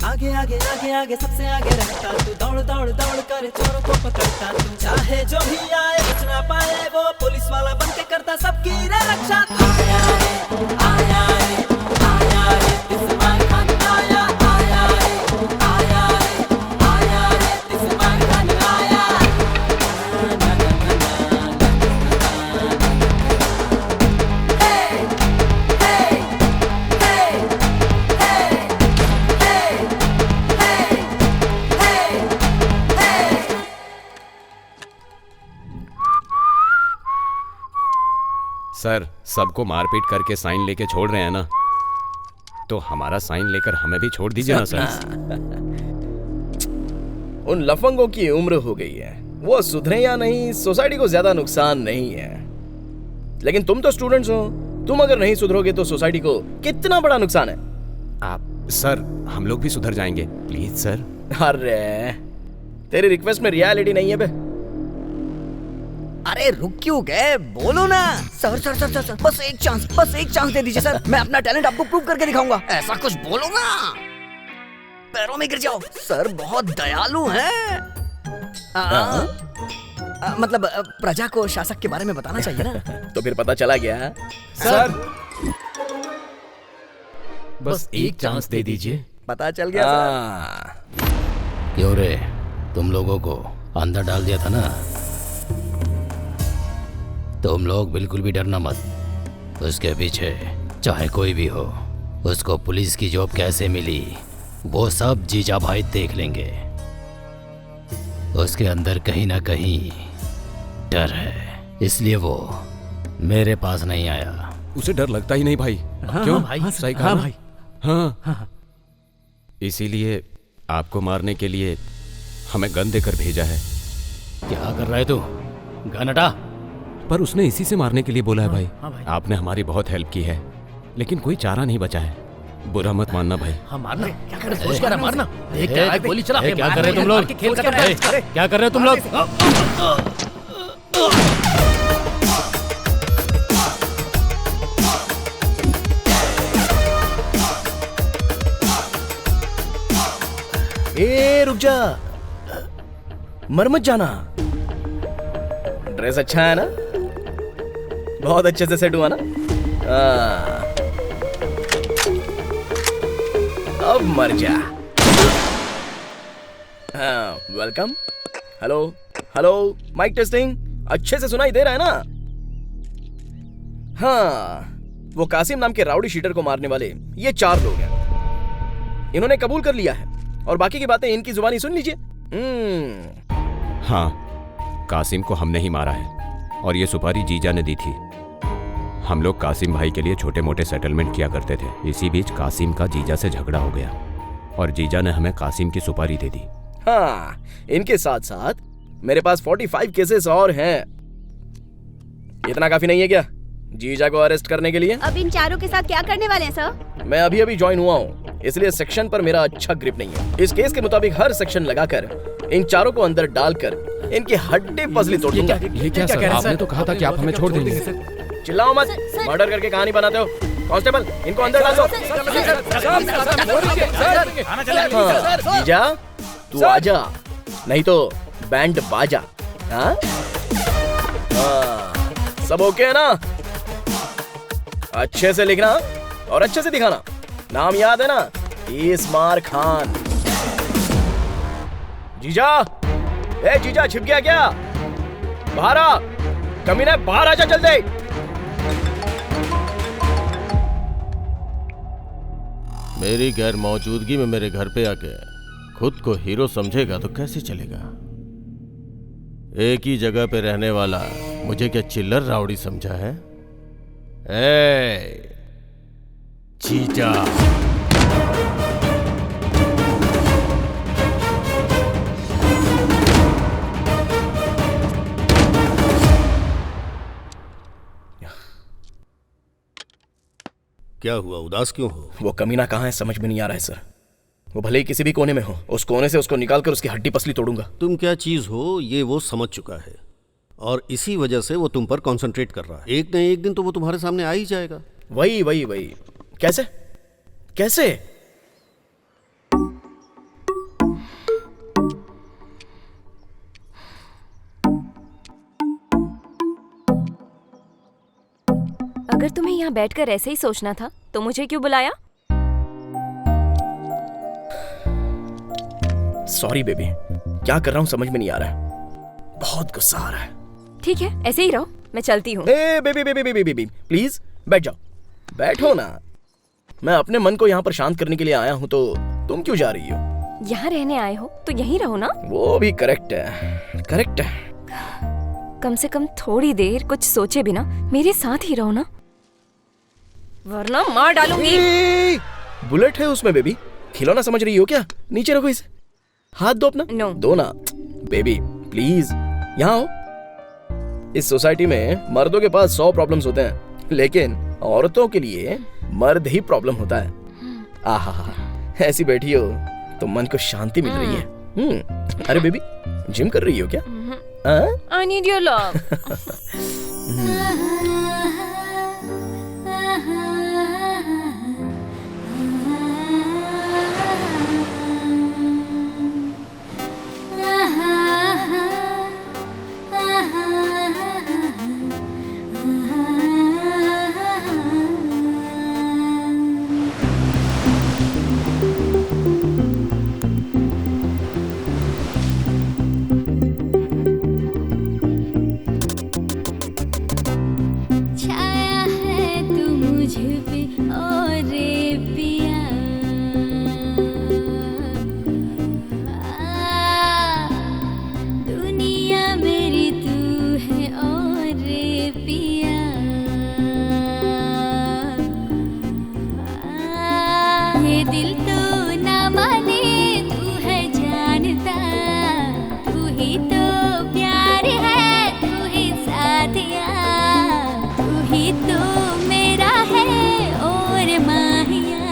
आगे आगे आगे आगे सबसे आगे रहता तू, दौड़ दौड़ दौड़ कर चोरों को पकड़ता तू। चाहे जो भी आए बच ना पाए, वो पुलिस वाला बन के करता सबकी रे रक्षा। आया रे आया रे आया रे, तिस मार खान आया। आया रे आया रे आया रे, तिस मार खान आया। सर सबको मारपीट करके साइन लेके छोड़ रहे हैं ना, तो हमारा साइन लेकर हमें भी छोड़ दीजिए ना सर। उन लफंगों की उम्र हो गई है, वो सुधरे या नहीं सोसाइटी को ज्यादा नुकसान नहीं है, लेकिन तुम तो स्टूडेंट्स हो, तुम अगर नहीं सुधरोगे तो सोसाइटी को कितना बड़ा नुकसान है। आप सर हम लोग भी सुधर जाएंगे प्लीज सर। अरे तेरी रिक्वेस्ट में रियलिटी नहीं है बे। अरे रुक क्यों गए, बोलो ना। सर सर सर सर बस एक चांस दे दीजिए सर, मैं अपना टैलेंट आपको प्रूव करके दिखाऊंगा। ऐसा कुछ बोलो ना, पैरों में गिर जाओ। सर बहुत दयालु हैं। मतलब प्रजा को शासक के बारे में बताना चाहिए ना। तो फिर पता चला गया सर। बस एक चांस दे दीजिए। पता चल गया सर। क्यों रे, तुम लोगों को अंदर डाल दिया था ना, तुम लोग बिल्कुल भी डरना मत। उसके पीछे चाहे कोई भी हो, उसको पुलिस की जॉब कैसे मिली वो सब जीजा भाई देख लेंगे। उसके अंदर कहीं ना कहीं डर है, इसलिए वो मेरे पास नहीं आया। उसे डर लगता ही नहीं भाई। हाँ, क्यों हाँ, भाई, सही कहा हाँ, ना? भाई। हाँ। इसीलिए आपको मारने के लिए हमें गन देकर भेजा है। क्या कर रहा है तू? गन हटा। पर उसने इसी से मारने के लिए बोला है भाई। हाँ भाई। आपने हमारी बहुत हेल्प की है, लेकिन कोई चारा नहीं बचा है। बुरा मत मानना भाई। हाँ मारना, क्या कर रहे? सोच कर मारना। देख क्या है, गोली चला। क्या कर रहे तुम लोग? खेल खत्म है। क्या कर रहे हो तुम लोग? ए रुक जा, मर मत जाना। ड्रेस अच्छा है ना, बहुत अच्छे से सेट हुआ ना। अब मर जा। Welcome. Hello hello, mic testing. अच्छे से सुनाई दे रहा है ना? हाँ, वो कासिम नाम के राउडी शीटर को मारने वाले ये 4 लोग हैं। इन्होंने कबूल कर लिया है और बाकी की बातें इनकी जुबानी सुन लीजिए। हाँ, कासिम को हमने ही मारा है और ये सुपारी जीजा ने दी थी। हम लोग कासिम भाई के लिए छोटे मोटे सेटलमेंट किया करते थे। इसी बीच कासिम का जीजा से झगड़ा हो गया और जीजा ने हमें कासिम की सुपारी दे दी। हाँ, इनके साथ साथ मेरे पास 45 केसेस और हैं। इतना काफी नहीं है क्या जीजा को अरेस्ट करने के लिए? अब इन चारों के साथ क्या करने वाले हैं सर? मैं अभी अभी ज्वाइन हुआ हूँ, इसलिए सेक्शन पर मेरा अच्छा ग्रिप नहीं है। इस केस के मुताबिक हर सेक्शन लगाकर इन चारों को अंदर डालकर इनकी हड्डी पसली तोड़ दूंगा। ये क्या सर? आपने तो कहा था कि आप हमें छोड़ देंगे। चिल्लाओ मत, मर्डर करके कहानी बनाते हो। कांस्टेबल, इनको अंदर डाल दो। जीजा तू आजा, नहीं तो बैंड बाजा। हाँ? सब ओके है ना? अच्छे से लिखना और अच्छे से दिखाना। नाम याद है ना? इसमार खान। जीजा, ए जीजा, छिप गया क्या? बाहर आ, कमीने बाहर आजा जल्दी। मेरी गैर मौजूदगी में मेरे घर पे आके खुद को हीरो समझेगा तो कैसे चलेगा? एक ही जगह पे रहने वाला मुझे क्या चिल्लर राउडी समझा है? ए जीजा, क्या हुआ, उदास क्यों हो? वो कमीना कहाँ है समझ में नहीं आ रहा है सर। वो भले ही किसी भी कोने में हो, उस कोने से उसको निकाल कर उसकी हड्डी पसली तोड़ूंगा। तुम क्या चीज हो ये वो समझ चुका है और इसी वजह से वो तुम पर कंसंट्रेट कर रहा है। एक न एक दिन तो वो तुम्हारे सामने आ ही जाएगा। वही वही वही। कैसे कैसे? अगर तुम्हें यहाँ बैठकर ऐसे ही सोचना था तो मुझे क्यों बुलाया? सॉरी बेबी, क्या कर रहा हूँ समझ में नहीं आ रहा है। बहुत गुस्सा आ रहा है। ठीक है, ऐसे ही रहो, मैं चलती हूँ। Baby baby baby baby please बैठ जाओ। बैठो ना, मैं अपने मन को यहाँ पर शांत करने के लिए आया हूँ, तो तुम क्यों जा रही हो? यहाँ रहने आए हो तो यहीं रहो ना। वो भी करेक्ट है, करेक्ट है। कम से कम थोड़ी देर कुछ सोचे बिना मेरे साथ ही रहो ना, वरना मार डालूंगी। बुलेट है उसमें बेबी, खिलौना समझ रही हो क्या? नीचे रखो इसे, हाथ दो अपना। नो। दो ना बेबी प्लीज, यहाँ आओ। इस सोसाइटी में मर्दों के पास 100 प्रॉब्लम्स होते हैं, लेकिन औरतों के लिए मर्द ही प्रॉब्लम होता है। आहा, ऐसी बैठी हो तो मन को शांति मिल रही है। अरे बेबी, जिम कर रही हो क्या? I need your love. छाया है तू मुझ पे और पिया, दुनिया मेरी तू है और पिया, ये दिल तो ना माने तू है जानता, तू ही तो प्यार है, तू ही साथिया, तू ही तो मेरा है और माहिया,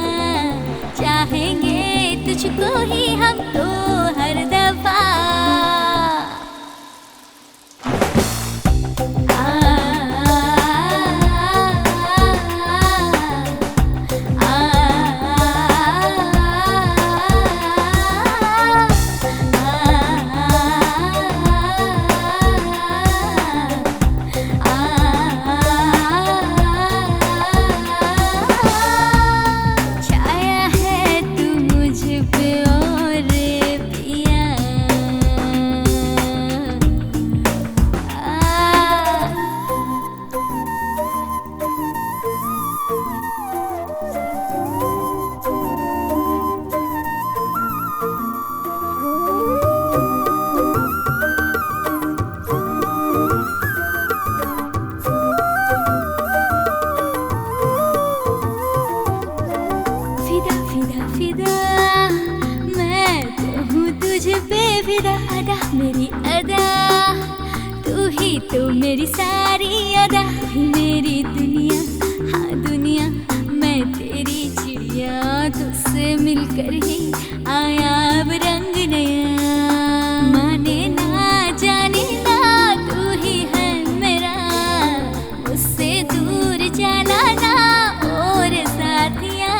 चाहेंगे तुझको ही हम तो हर दफा। छाया है तू मुझ पे और पिया, फिदा फिदा फिदा मैं तो हूँ तुझ पे फिदा, अदा मेरी अदा, तू ही तो मेरी सारी अदा, तू ही मेरी दुनिया, हाँ दुनिया, मैं तेरी चिड़िया, तुझसे मिलकर ही आया अब रंग नया, माने ना जाने ना तू ही है मेरा, मुझसे दूर जाना ना और साथिया।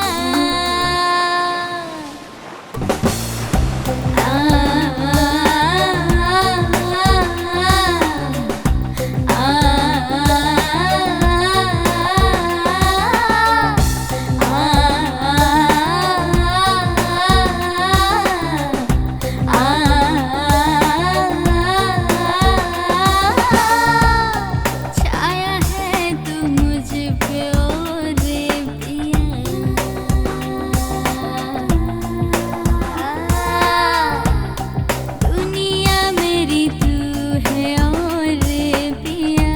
छाया है तू मुझ पे और पिया, दुनिया मेरी तू है और पिया,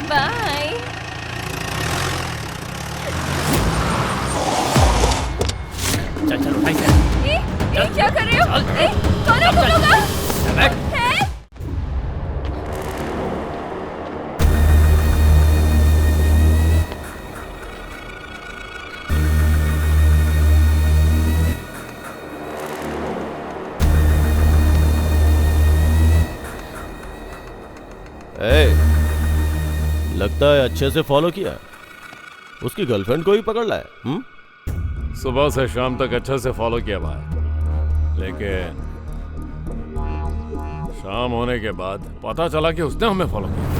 बाय। चल चल उठाई ये क्या कर रहे हो? कौन है तुम लोग? हैं? लगता है अच्छे से फॉलो किया, उसकी गर्लफ्रेंड को ही पकड़ लाया। सुबह से शाम तक अच्छे से फॉलो किया भाई, लेकिन शाम होने के बाद पता चला कि उसने हमें फॉलो किया।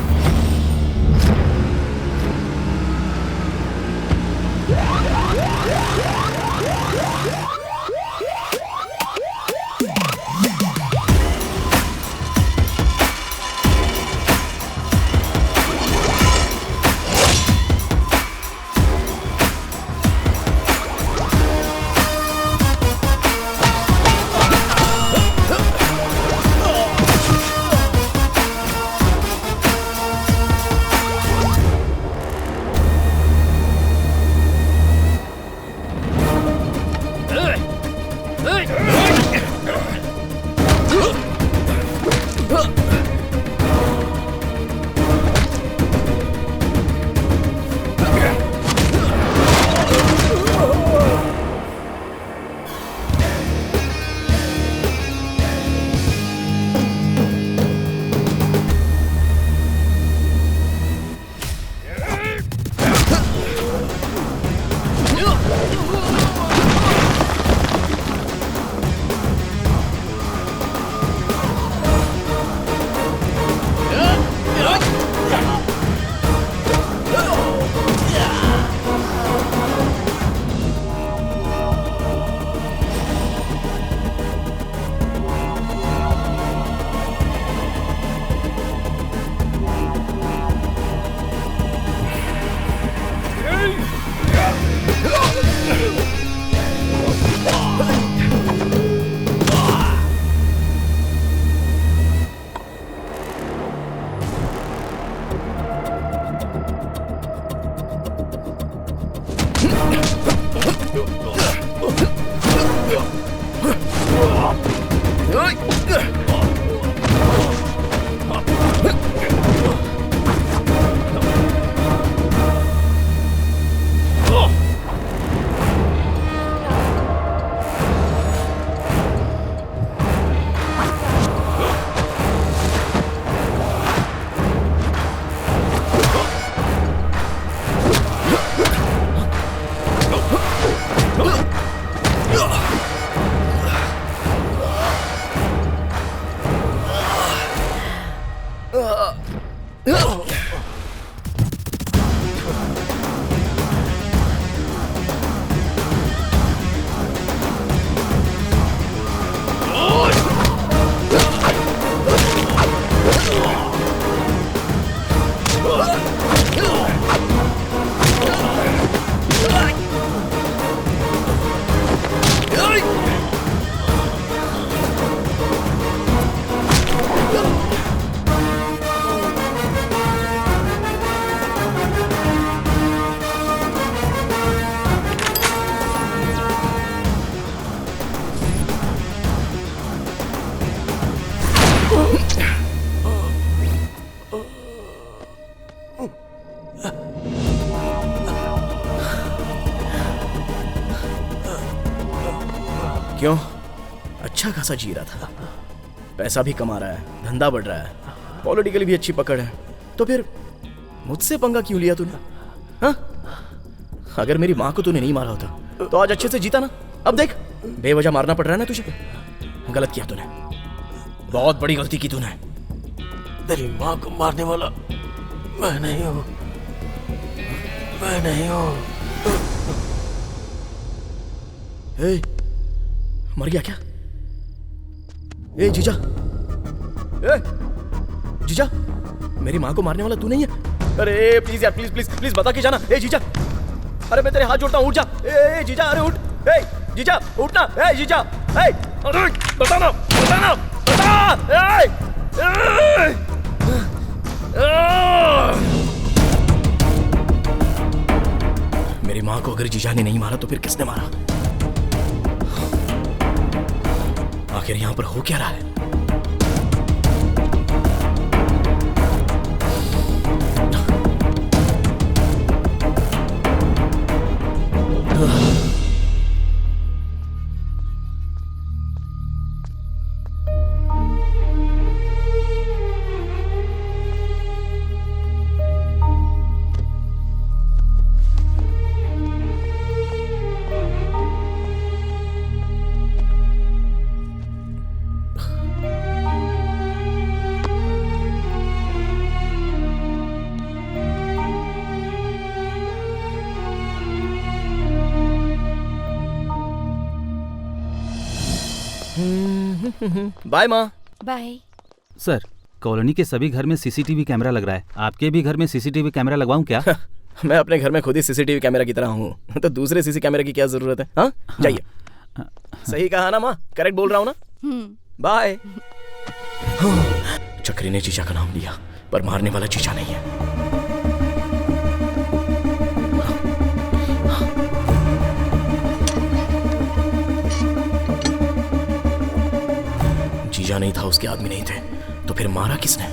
क्यों? अच्छा खासा जी रहा था, पैसा भी कमा रहा है, धंधा बढ़ रहा है, पॉलिटिकली भी अच्छी पकड़ है, तो फिर मुझसे पंगा क्यों लिया तूने? हाँ? अगर मेरी माँ को तूने नहीं मारा होता तो आज अच्छे से जीता ना। अब देख, बेवजह मारना पड़ रहा है ना तुझे। गलत किया तूने, बहुत बड़ी गलती की तूने। तेरी माँ को मारने वाला मैं नहीं हूँ, मैं नहीं हूँ। मर गया क्या? ए जीजा, ए जीजा, मेरी माँ को मारने वाला तू नहीं है? अरे प्लीज यार, प्लीज प्लीज प्लीज बता के जाना। ए जीजा, अरे मैं तेरे हाथ जोड़ता हूँ, उठ जा। ए जीजा, अरे उठ। ए जीजा, उठना। ए जीजा, ए अरे बताना, बताना, बता। मेरी माँ को अगर जीजा ने नहीं मारा तो फिर किसने मारा? आखिर यहां पर हो क्या रहा है? बाय माँ। बाय। सर, कॉलोनी के सभी घर में सीसीटीवी कैमरा लग रहा है, आपके भी घर में सीसीटीवी कैमरा लगवाऊं क्या? मैं अपने घर में खुद ही सीसीटीवी कैमरा की तरह हूँ, तो दूसरे सीसी कैमरे की क्या जरूरत है? हाँ, जाइए। सही कहा ना माँ? करेक्ट बोल रहा हूँ ना? बाय। चक्री ने चीचा का नाम लिया, पर मारने वाला चीचा नहीं है। जीजा नहीं था, उसके आदमी नहीं थे, तो फिर मारा किसने?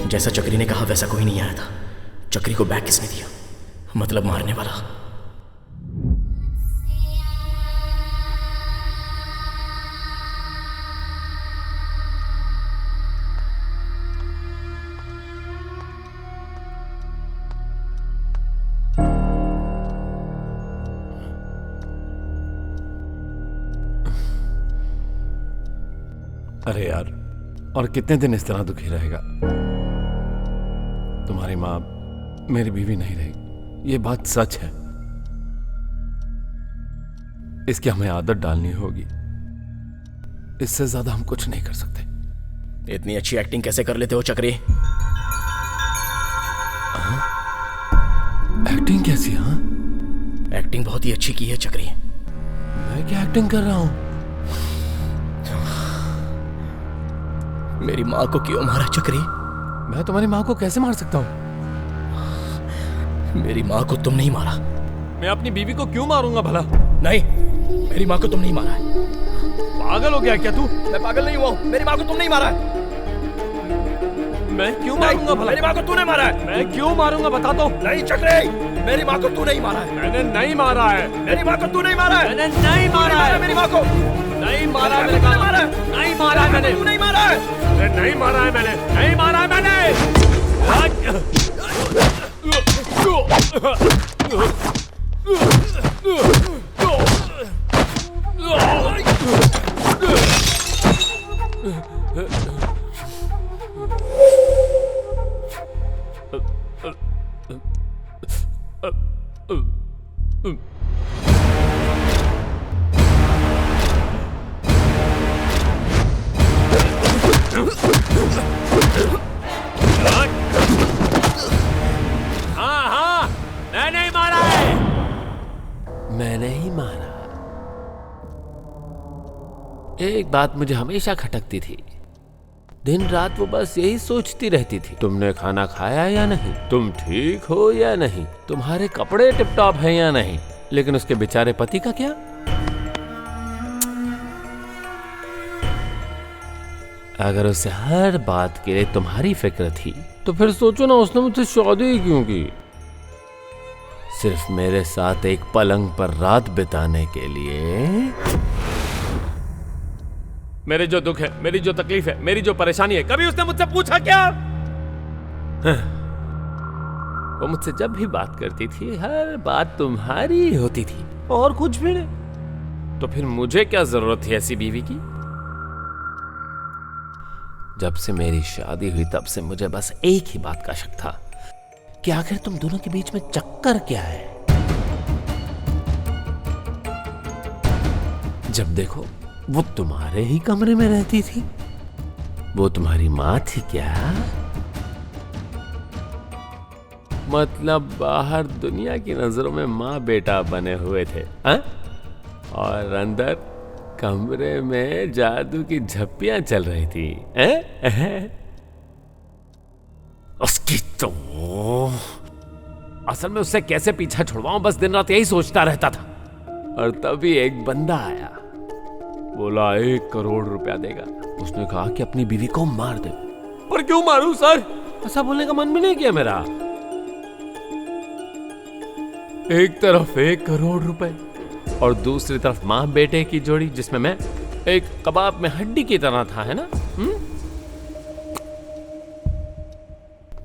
जैसा चक्री ने कहा वैसा कोई नहीं आया था। चक्री को बैग किसने दिया? मतलब मारने वाला। अरे यार, और कितने दिन इस तरह दुखी रहेगा? तुम्हारी माँ मेरी बीवी नहीं रही, ये बात सच है। इसकी हमें आदत डालनी होगी। इससे ज्यादा हम कुछ नहीं कर सकते। इतनी अच्छी एक्टिंग कैसे कर लेते हो चक्री? एक्टिंग कैसी? हाँ, एक्टिंग बहुत ही अच्छी की है चक्री। मैं क्या एक्टिंग कर रहा हूं? मेरी माँ को क्यों मारा चक्री? मैं तुम्हारी माँ को कैसे मार सकता हूँ? मेरी माँ को तुम नहीं मारा। मैं अपनी बीवी को क्यों मारूंगा भला? नहीं, मेरी माँ को तुम नहीं मारा है। पागल हो गया क्या तू? मैं पागल नहीं हुआ हूँ। मेरी माँ को तुम नहीं मारा है। मैं क्यों मारूंगा भला? मेरी माँ को तूने मारा है। मैं क्यों मारूंगा बता दो। नहीं चक्री, मेरी माँ को तू नहीं मारा है। मैंने नहीं मारा है। मेरी माँ को तू नहीं मारा है। मैंने नहीं मारा है। मेरी माँ को नहीं मारा है। मैंने मारा है। नहीं मारा है मैंने। तू नहीं मारा है। नहीं मारा है मैंने। नहीं मारा है मैंने। हाँ, मैंने ही मारा है। मैंने ही मारा। एक बात मुझे हमेशा खटकती थी। दिन रात वो बस यही सोचती रहती थी, तुमने खाना खाया या नहीं, तुम ठीक हो या नहीं, तुम्हारे कपड़े टिपटॉप हैं या नहीं। लेकिन उसके बेचारे पति का क्या? अगर उसे हर बात के लिए तुम्हारी फिक्र थी तो फिर सोचो ना, उसने मुझसे शादी क्यों की? सिर्फ मेरे साथ एक पलंग पर रात बिताने के लिए। मेरे जो दुख है, मेरी जो तकलीफ है, मेरी जो परेशानी है, कभी उसने मुझसे पूछा क्या? वो मुझसे जब भी बात करती थी, हर बात तुम्हारी होती थी और कुछ भी नहीं। तो फिर मुझे क्या जरूरत थी ऐसी बीवी की? जब से मेरी शादी हुई तब से मुझे बस एक ही बात का शक था कि आखिर तुम दोनों के बीच में चक्कर क्या है। जब देखो वो तुम्हारे ही कमरे में रहती थी। वो तुम्हारी माँ थी क्या? मतलब बाहर दुनिया की नजरों में माँ बेटा बने हुए थे, हा? और अंदर कमरे में जादू की झप्पियां चल रही थी। उसकी तो असल में उससे कैसे पीछा छुड़वाऊं, बस दिन रात यही सोचता रहता था। और तभी एक बंदा आया, बोला 1 करोड़ रुपया देगा। उसने कहा कि अपनी बीवी को मार दे। पर क्यों मारूं सर? ऐसा बोलने का मन भी नहीं किया मेरा। एक तरफ 1 करोड़ रुपए और दूसरी तरफ माँ बेटे की जोड़ी, जिसमें मैं एक कबाब में हड्डी की तरह था, है ना?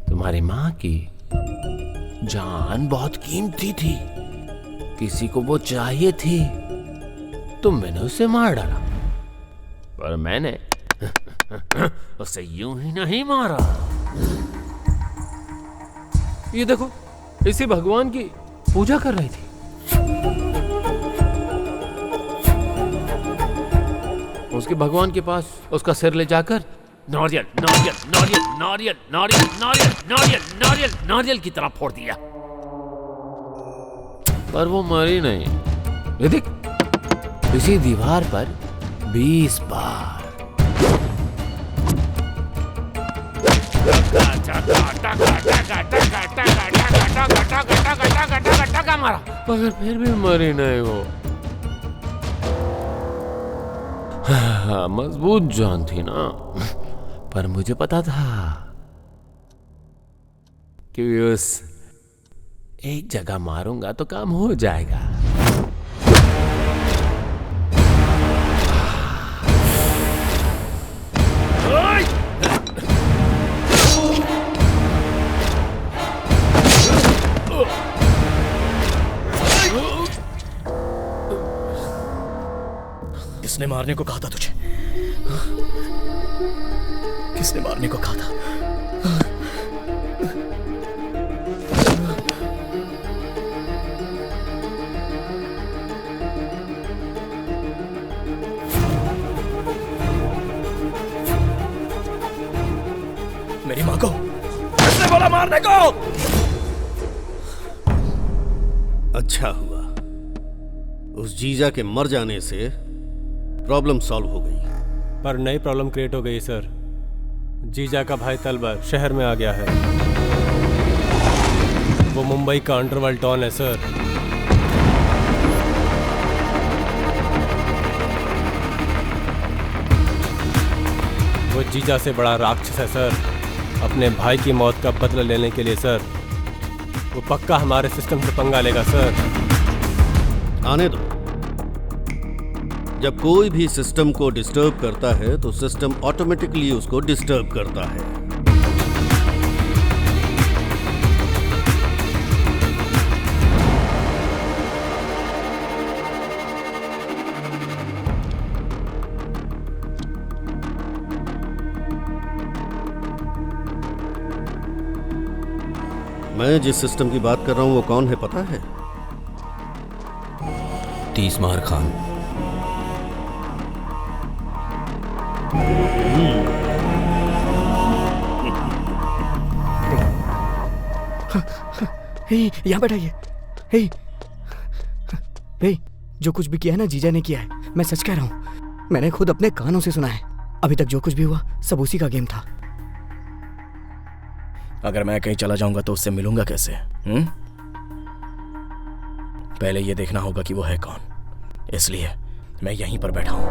तुम्हारी माँ की जान बहुत कीमती थी, किसी को वो चाहिए थी, तो मैंने उसे मार डाला। पर मैंने उसे यूं ही नहीं मारा। ये देखो, इसी भगवान की पूजा कर रही थी। उसके भगवान के पास उसका सिर ले जाकर नारियल नारियल नारियल नारियल नारियल नारियल नारियल नारियल नारियल की तरह फोड़ दिया। पर वो मरी नहीं। ये देख, इसी दीवार पर 20 बार मारा, मगर फिर भी मरी नहीं वो। हाँ, मजबूत जान थी ना। पर मुझे पता था कि उस एक जगह मारूंगा तो काम हो जाएगा। किसने मारने को कहा था तुझे? किसने मारने को कहा था? मेरी माँ को किसने बोला मारने को? अच्छा हुआ उस जीजा के मर जाने से प्रॉब्लम सॉल्व हो गई। पर नई प्रॉब्लम क्रिएट हो गई सर। जीजा का भाई तलवर शहर में आ गया है। वो मुंबई का अंडरवर्ल्ड डॉन है सर। वो जीजा से बड़ा राक्षस है सर। अपने भाई की मौत का बदला लेने के लिए सर वो पक्का हमारे सिस्टम से पंगा लेगा सर। आने दो। जब कोई भी सिस्टम को डिस्टर्ब करता है तो सिस्टम ऑटोमेटिकली उसको डिस्टर्ब करता है। मैं जिस सिस्टम की बात कर रहा हूं वो कौन है पता है? तीसमार खान। यहाँ बैठाइए। जो कुछ भी किया है ना जीजा ने किया है। मैं सच कह रहा हूँ, मैंने खुद अपने कानों से सुना है। अभी तक जो कुछ भी हुआ सब उसी का गेम था। अगर मैं कहीं चला जाऊंगा तो उससे मिलूंगा कैसे? पहले ये देखना होगा कि वो है कौन, इसलिए मैं यहीं पर बैठा हूं।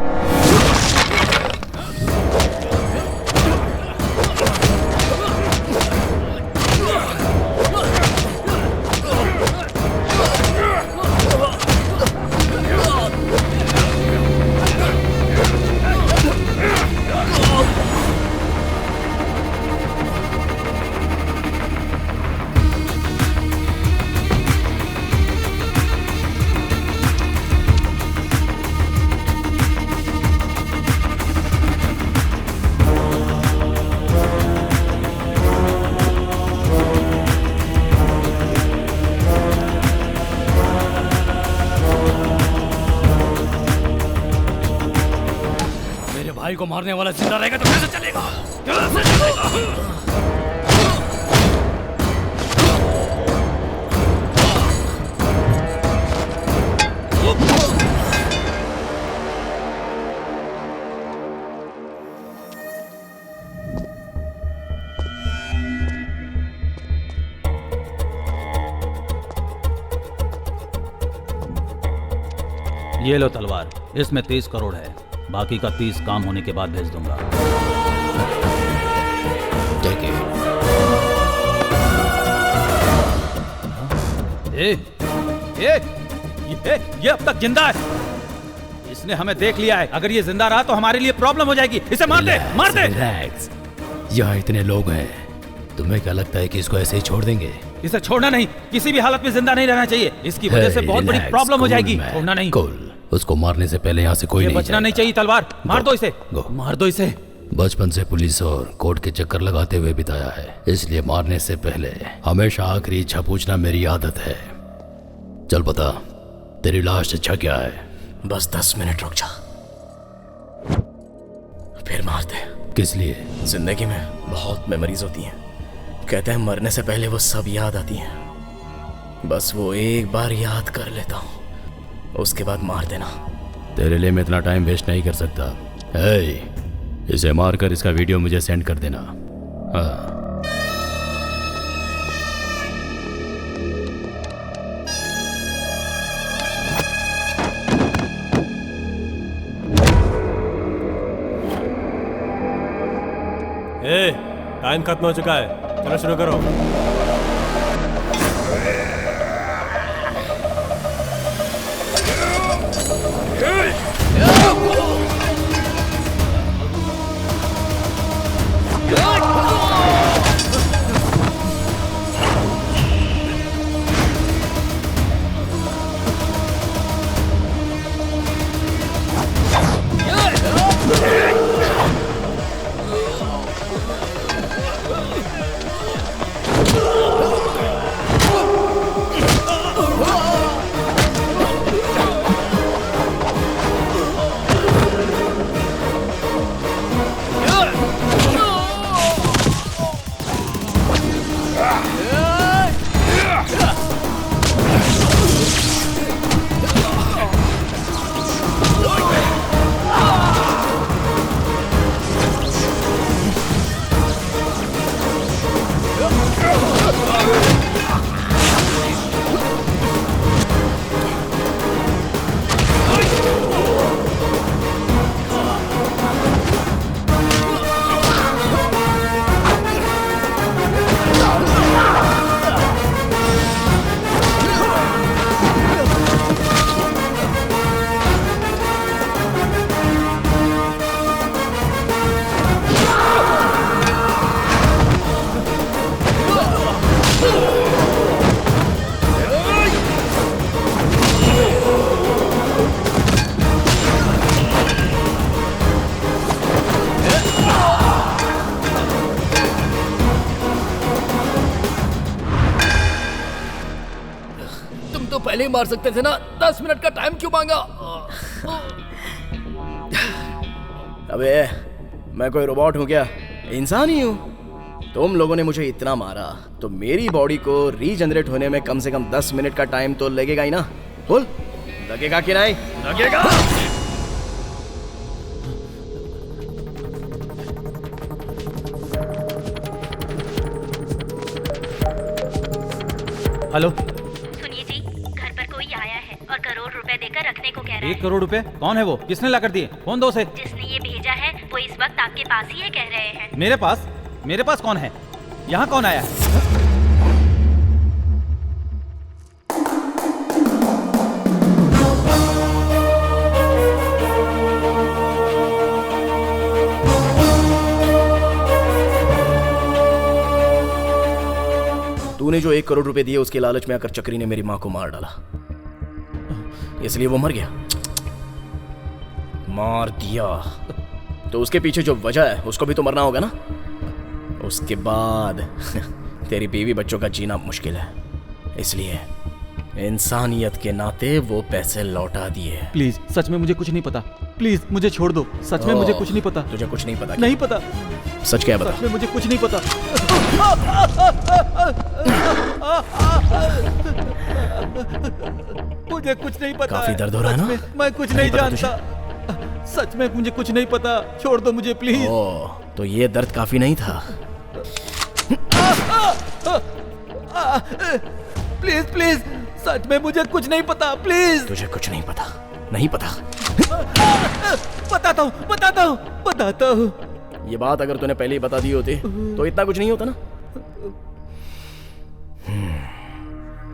भाई को मारने वाला जिंदा रहेगा तो कैसे चलेगा? कैसे चलेगा? ये लो तलवार, इसमें 30 करोड़ है। बाकी का 30 काम होने के बाद भेज दूंगा। ये अब तक जिंदा है। इसने हमें देख लिया है। अगर ये जिंदा रहा तो हमारे लिए प्रॉब्लम हो जाएगी। इसे मार दे, मार दे। यहाँ इतने लोग हैं, तुम्हें क्या लगता है कि इसको ऐसे ही छोड़ देंगे? इसे छोड़ना नहीं, किसी भी हालत में जिंदा नहीं रहना चाहिए। इसकी वजह से बहुत बड़ी प्रॉब्लम हो जाएगी। छोड़ना नहीं। उसको मारने से पहले यहाँ से कोई नहीं बचना नहीं चाहिए। तलवार मार दो इसे, मार दो इसे। बचपन से पुलिस और कोर्ट के चक्कर लगाते हुए बिताया है, इसलिए मारने से पहले हमेशा आखिरी इच्छा पूछना मेरी आदत है। चल बता, तेरी लास्ट इच्छा क्या है? बस 10 मिनट रुक जा, फिर मार दे। किस लिए? जिंदगी में बहुत मेमोरीज होती हैं। कहते हैं मरने से पहले वो सब याद आती हैं। बस वो एक बार याद कर लेता हूँ, उसके बाद मार देना। तेरे लिए मैं इतना टाइम वेस्ट नहीं कर सकता। इसे मारकर इसका वीडियो मुझे सेंड कर देना। हाँ। टाइम खत्म हो चुका है, चलो शुरू करो। पहले ही मार सकते थे ना, 10 मिनट का टाइम क्यों मांगा? अबे मैं कोई रोबोट हूँ क्या? इंसान ही हूँ। तुम लोगों ने मुझे इतना मारा तो मेरी बॉडी को रीजनरेट होने में कम से कम 10 मिनट का टाइम तो लगेगा ही ना। बोल, लगेगा कि नहीं? लगेगा। हेलो, सुनिए जी, घर पर कोई आया है और करोड़ रुपए देकर रखने को कह रहा है। 1 करोड़ रुपए? कौन है वो? किसने ला कर दिए? फोन दो उसे। जिसने ये भेजा है वो इस वक्त आपके पास ही है कह रहे हैं। मेरे पास? मेरे पास कौन है? यहाँ कौन आया है? तूने जो 1 करोड़ रुपए दिए उसके लालच में आकर चक्री ने मेरी माँ को मार डाला, इसलिए वो मर गया। मार दिया तो उसके पीछे जो वजह है उसको भी तो मरना होगा ना। उसके बाद तेरी बीवी बच्चों का जीना मुश्किल है, इसलिए इंसानियत के नाते वो पैसे लौटा दिए। प्लीज, सच में मुझे कुछ नहीं पता। प्लीज मुझे छोड़ दो। सच में मुझे कुछ नहीं पता। तुझे कुछ नहीं पता? नहीं पता। सच क्या बता? सच में मुझे कुछ नहीं पता। मुझे कुछ नहीं पता। काफी दर्द हो रहा है ना? मैं कुछ नहीं जानता। सच में मुझे कुछ नहीं पता। छोड़ दो मुझे प्लीज। तो ये दर्द काफी नहीं था। प्लीज प्लीज, सच में मुझे कुछ नहीं पता। प्लीज। तुझे कुछ नहीं पता? नहीं पता? बताता हूँ, बताता हूँ, बताता हूँ। ये बात अगर तूने पहले ही बता दी होती तो इतना कुछ नहीं होता ना।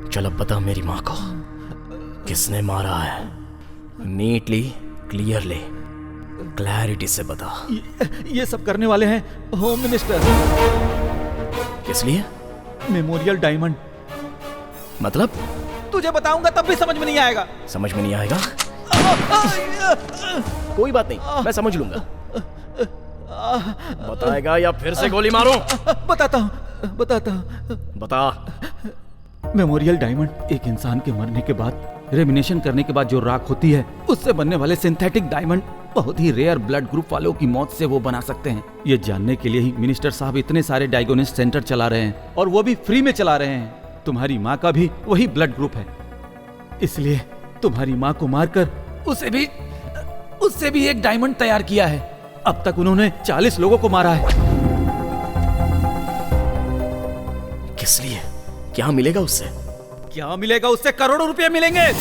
चल अब बता मेरी माँ को किसने मारा है। नीटली, क्लियरली, क्लैरिटी से बता। ये सब करने वाले हैं होम मिनिस्टर। किस लिए? Memorial diamond. मतलब? तुझे बताऊंगा तब भी समझ में नहीं आएगा। समझ में नहीं आएगा? कोई बात नहीं, मैं समझ लूंगा। बताएगा या फिर से गोली मारूं? बताता हूँ, बताता हूँ। बता। मेमोरियल डायमंड एक इंसान के मरने के बाद, रेमिनेशन करने के बाद जो राख होती है, उससे बनने वाले सिंथेटिक डायमंड बहुत ही रेयर ब्लड ग्रुप वालों की मौत से वो बना सकते हैं। ये जानने के लिए ही मिनिस्टर साहब इतने सारे डायग्नोसिस सेंटर चला रहे हैं, और वो भी फ्री में चला रहे हैं। तुम्हारी माँ का भी वही ब्लड ग्रुप है, इसलिए तुम्हारी माँ को मारकर उससे भी एक डायमंड तैयार किया है। अब तक उन्होंने 40 लोगों को मारा है। किस लिए? क्या मिलेगा उससे? क्या मिलेगा उससे? करोड़ों रुपए मिलेंगे।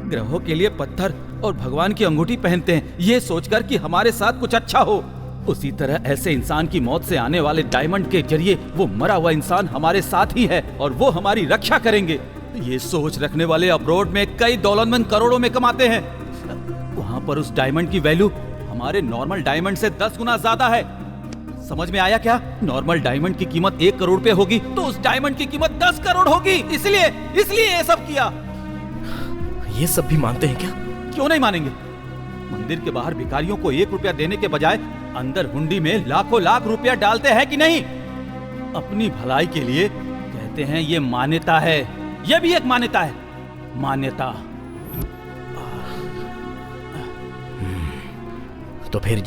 ग्रहों के लिए पत्थर और भगवान की अंगूठी पहनते हैं, ये सोचकर कि हमारे साथ कुछ अच्छा हो। उसी तरह ऐसे इंसान की मौत से आने वाले डायमंड के जरिए वो मरा हुआ इंसान हमारे साथ ही है और वो हमारी रक्षा करेंगे। ये सोच रखने वाले अब्रॉड में कई दौलतमंद करोड़ों में कमाते हैं। वहां पर उस डायमंड की वैल्यू हमारे नॉर्मल डायमंड से 10 गुना ज्यादा है। समझ में आया क्या? नॉर्मल डायमंड की कीमत 1 करोड़ रुपए होगी तो उस डायमंड की कीमत 10 करोड़ होगी। इसलिए ये सब किया। ये सब भी मानते हैं क्या? क्यों नहीं मानेंगे? मंदिर के बाहर भिखारियों को 1 रुपया देने के बजाय अंदर हुंडी में लाखों लाख रुपया डालते हैं कि नहीं? अपनी भलाई के लिए कहते हैं ये मान्यता है। ये भी एक मान्यता है। मान्यता। तो फिर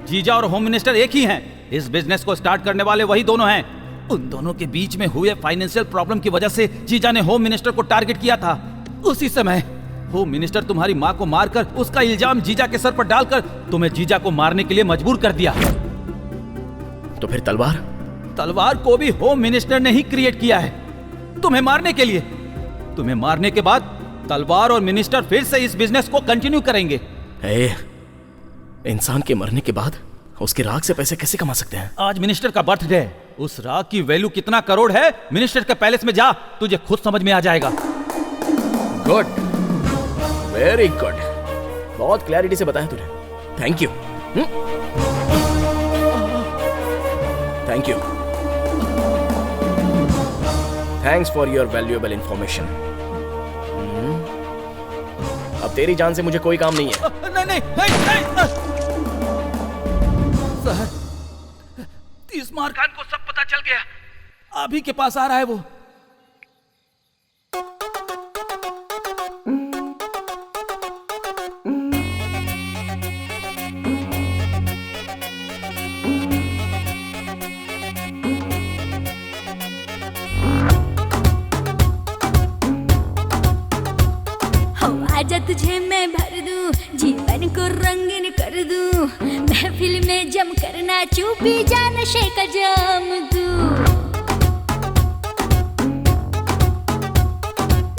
जीजा और होम मिनिस्टर एक ही हैं। इस बिजनेस को स्टार्ट करने वाले वही दोनों हैं। उन दोनों के बीच में हुए फाइनेंशियल प्रॉब्लम की वजह से जीजा ने होम मिनिस्टर को टारगेट किया था। उसी समय होम मिनिस्टर तुम्हारी माँ को मारकर उसका इल्जाम जीजा के सर पर डालकर तुम्हें जीजा को मारने के लिए मजबूर कर दिया। तो फिर तलवार को भी होम मिनिस्टर ने ही क्रिएट किया है तुम्हें मारने के लिए। तुम्हें मारने के बाद तलवार और मिनिस्टर फिर से इस बिजनेस को कंटिन्यू करेंगे। इंसान के मरने के बाद उसकी राख से पैसे कैसे कमा सकते हैं? आज मिनिस्टर का बर्थडे है। उस राख की वैल्यू कितना करोड़ है, मिनिस्टर के पैलेस में जा, तुझे खुद समझ में आ जाएगा। Good, very good. बहुत क्लैरिटी से बताया तूने। Thank you. Thank you. Thanks for your valuable information. अब तेरी जान से मुझे कोई काम नहीं है। नहीं। सर, तीसमार खान को सब पता चल गया। अभी के पास आ रहा है वो। आजा तुझे मैं भर दूं, जीवन को रंगीन कर दूं, महफिल में जम कर नाचूं, पी जा नशे का जाम दूं।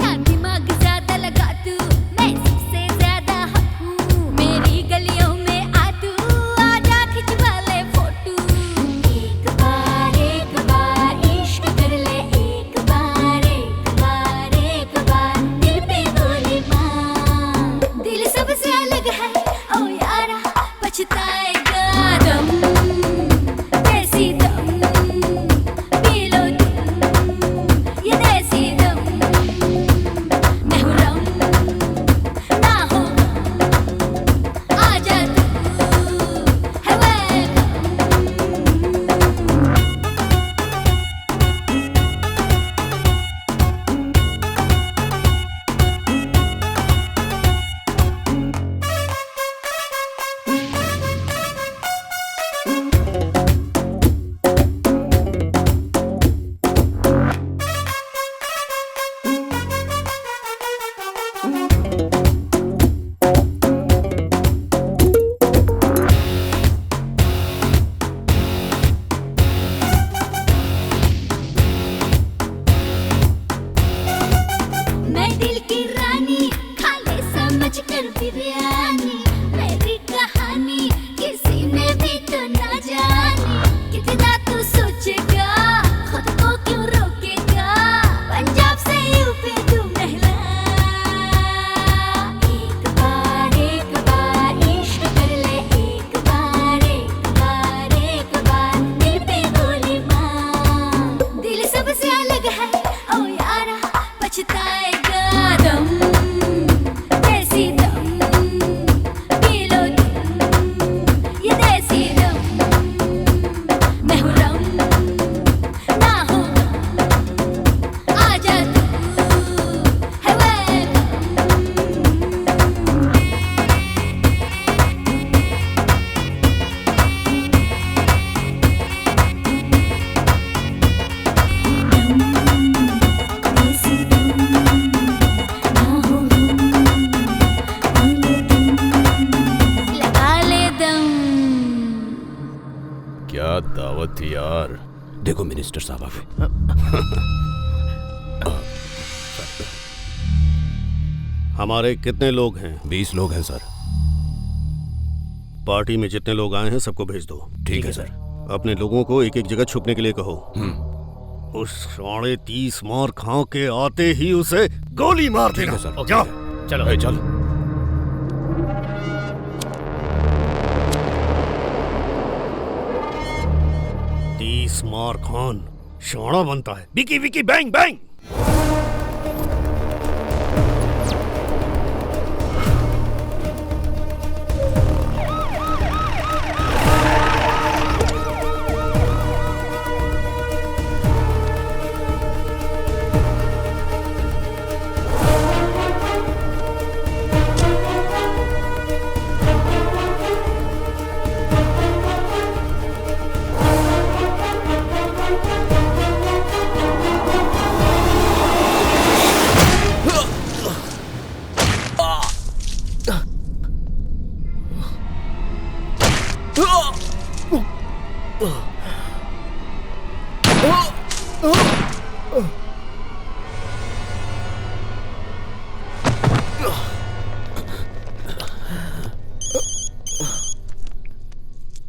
ना दिमाग ज्यादा लगा तू, मैं सबसे ज्यादा हक हूँ, मेरी गलियों में आ तू, आजा खिंचवा ले फोटो। एक बार इश्क कर ले, एक बार दिल पे गोली मार। दिल सबसे अलग है ओ यारा, पछताएगा दम, कैसी दम, पी लो तुम ये देसी दम, महरम ना हो आजा तू है वेलकम। मैं दिल की रानी, खा ले समझ कर बिरयानी, मेरी कहानी किसी ने भी तो ना जानी। कितना तू सोचेगा, खुद को क्यों रोकेगा, पंजाब से यूपी तू नहला। एक बार इश्क कर ले, एक बार दिल पे गोली मार। दिल सबसे अलग है ओ यारा, पछताएगा दम, कैसी दम, पी लो तुम ये देसी दम, महरम ना हो आजा तू है वेलकम। लगा ले दम। क्या दावत थी यार। देखो मिनिस्टर साहब आ गए। हमारे कितने लोग हैं? 20 लोग हैं सर। पार्टी में जितने लोग आए हैं सबको भेज दो। ठीक है सर। अपने लोगों को एक एक जगह छुपने के लिए कहो। उस 30 मार खाओ के आते ही उसे गोली मार देना। जाओ चलो चल। मार खान शाना बनता है। Vicky Vicky bang bang.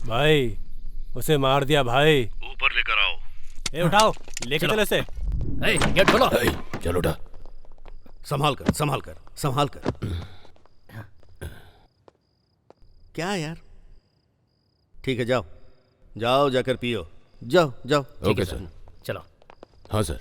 भाई उसे मार दिया भाई। ऊपर लेकर आओ। ए उठाओ, लेके चलो इसे। गेट खोलो। चलो उठा। संभाल कर संभाल कर संभाल कर। क्या यार। ठीक है जाओ जाओ जाकर पियो। जाओ जाओ। Okay sir. चलो। हाँ सर।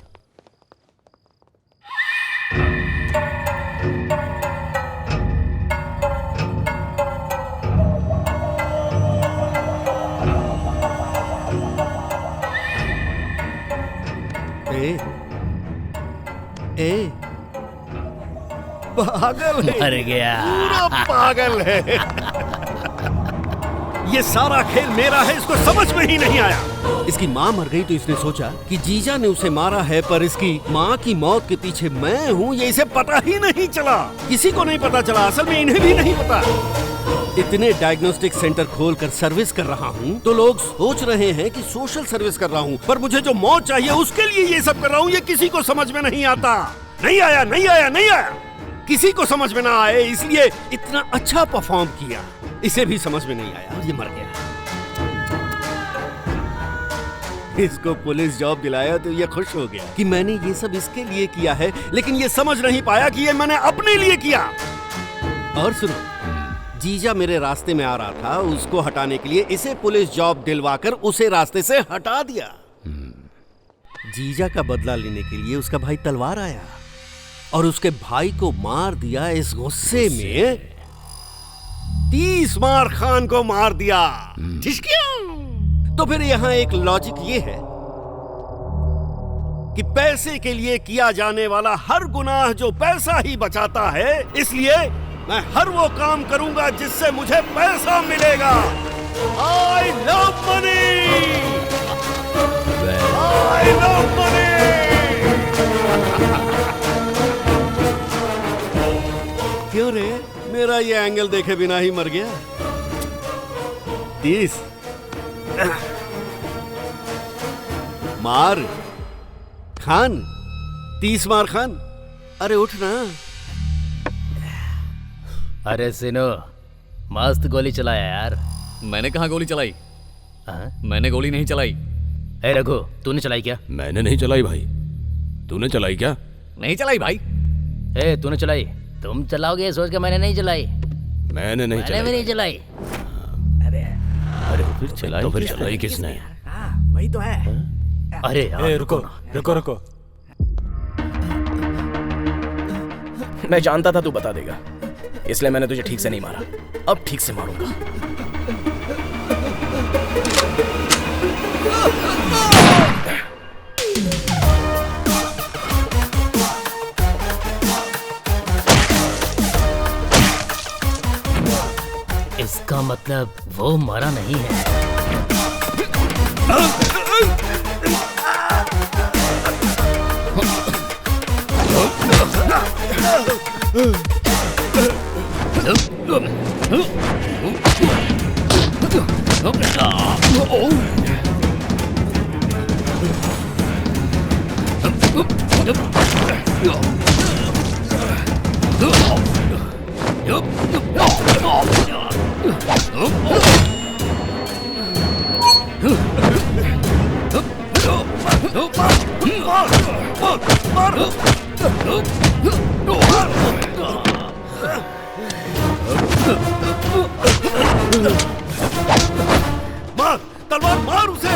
पागल है, मर गया। पूरा पागल है। ये सारा खेल मेरा है, इसको समझ में ही नहीं आया। इसकी माँ मर गई तो इसने सोचा कि जीजा ने उसे मारा है, पर इसकी माँ की मौत के पीछे मैं हूँ ये इसे पता ही नहीं चला। किसी को नहीं पता चला, असल में इन्हें भी नहीं पता। इतने डायग्नोस्टिक सेंटर खोलकर सर्विस कर रहा हूँ तो लोग सोच रहे हैं कि सोशल सर्विस कर रहा हूँ, पर मुझे जो मौत चाहिए उसके लिए ये सब कर रहा हूँ। ये किसी को समझ में नहीं आता। नहीं आया, नहीं आया, नहीं आया। किसी को समझ में ना आए इसलिए इतना अच्छा परफॉर्म किया। इसे भी समझ में नहीं आया और ये मर गया। इसको पुलिस जॉब दिलाया तो ये खुश हो गया कि मैंने ये सब इसके लिए किया है, लेकिन ये समझ नहीं पाया कि ये मैंने अपने लिए किया। और सुनो, जीजा मेरे रास्ते में आ रहा था, उसको हटाने के लिए इसे पुलिस जॉब दिलवाकर उसे रास्ते से हटा दिया। जीजा का बदला लेने के लिए उसका भाई तलवार आया और उसके भाई को मार दिया। इस गुस्से में 30 मार खान को मार दिया। तो फिर यहाँ एक लॉजिक ये है कि पैसे के लिए किया जाने वाला हर गुनाह जो पैसा ही बचाता है, इसलिए मैं हर वो काम करूंगा जिससे मुझे पैसा मिलेगा। I love money! I love money! क्यों रे, मेरा ये एंगल देखे बिना ही मर गया। 30 मार खान, 30 मार खान। अरे उठ ना। अरे सिनो, मस्त गोली चलाया यार। मैंने कहाँ गोली चलाई? मैंने गोली नहीं चलाई। ए रघु, तूने चलाई क्या? मैंने नहीं चलाई भाई। तूने चलाई क्या? नहीं चलाई भाई। ए तूने चलाई? तुम चलाओगे सोच के मैंने नहीं चलाई। मैंने नहीं चलाई। मैंने भी नहीं चलाई। अरे फिर चलाई तो फिर चलाई किसने? वही तो है। अरे यार रुको रुको रुको। मैं जानता था तू बता देगा, इसलिए मैंने तुझे ठीक से नहीं मारा। अब ठीक से मारूंगा। इसका मतलब वो मरा नहीं है। मार, तलवार मार उसे।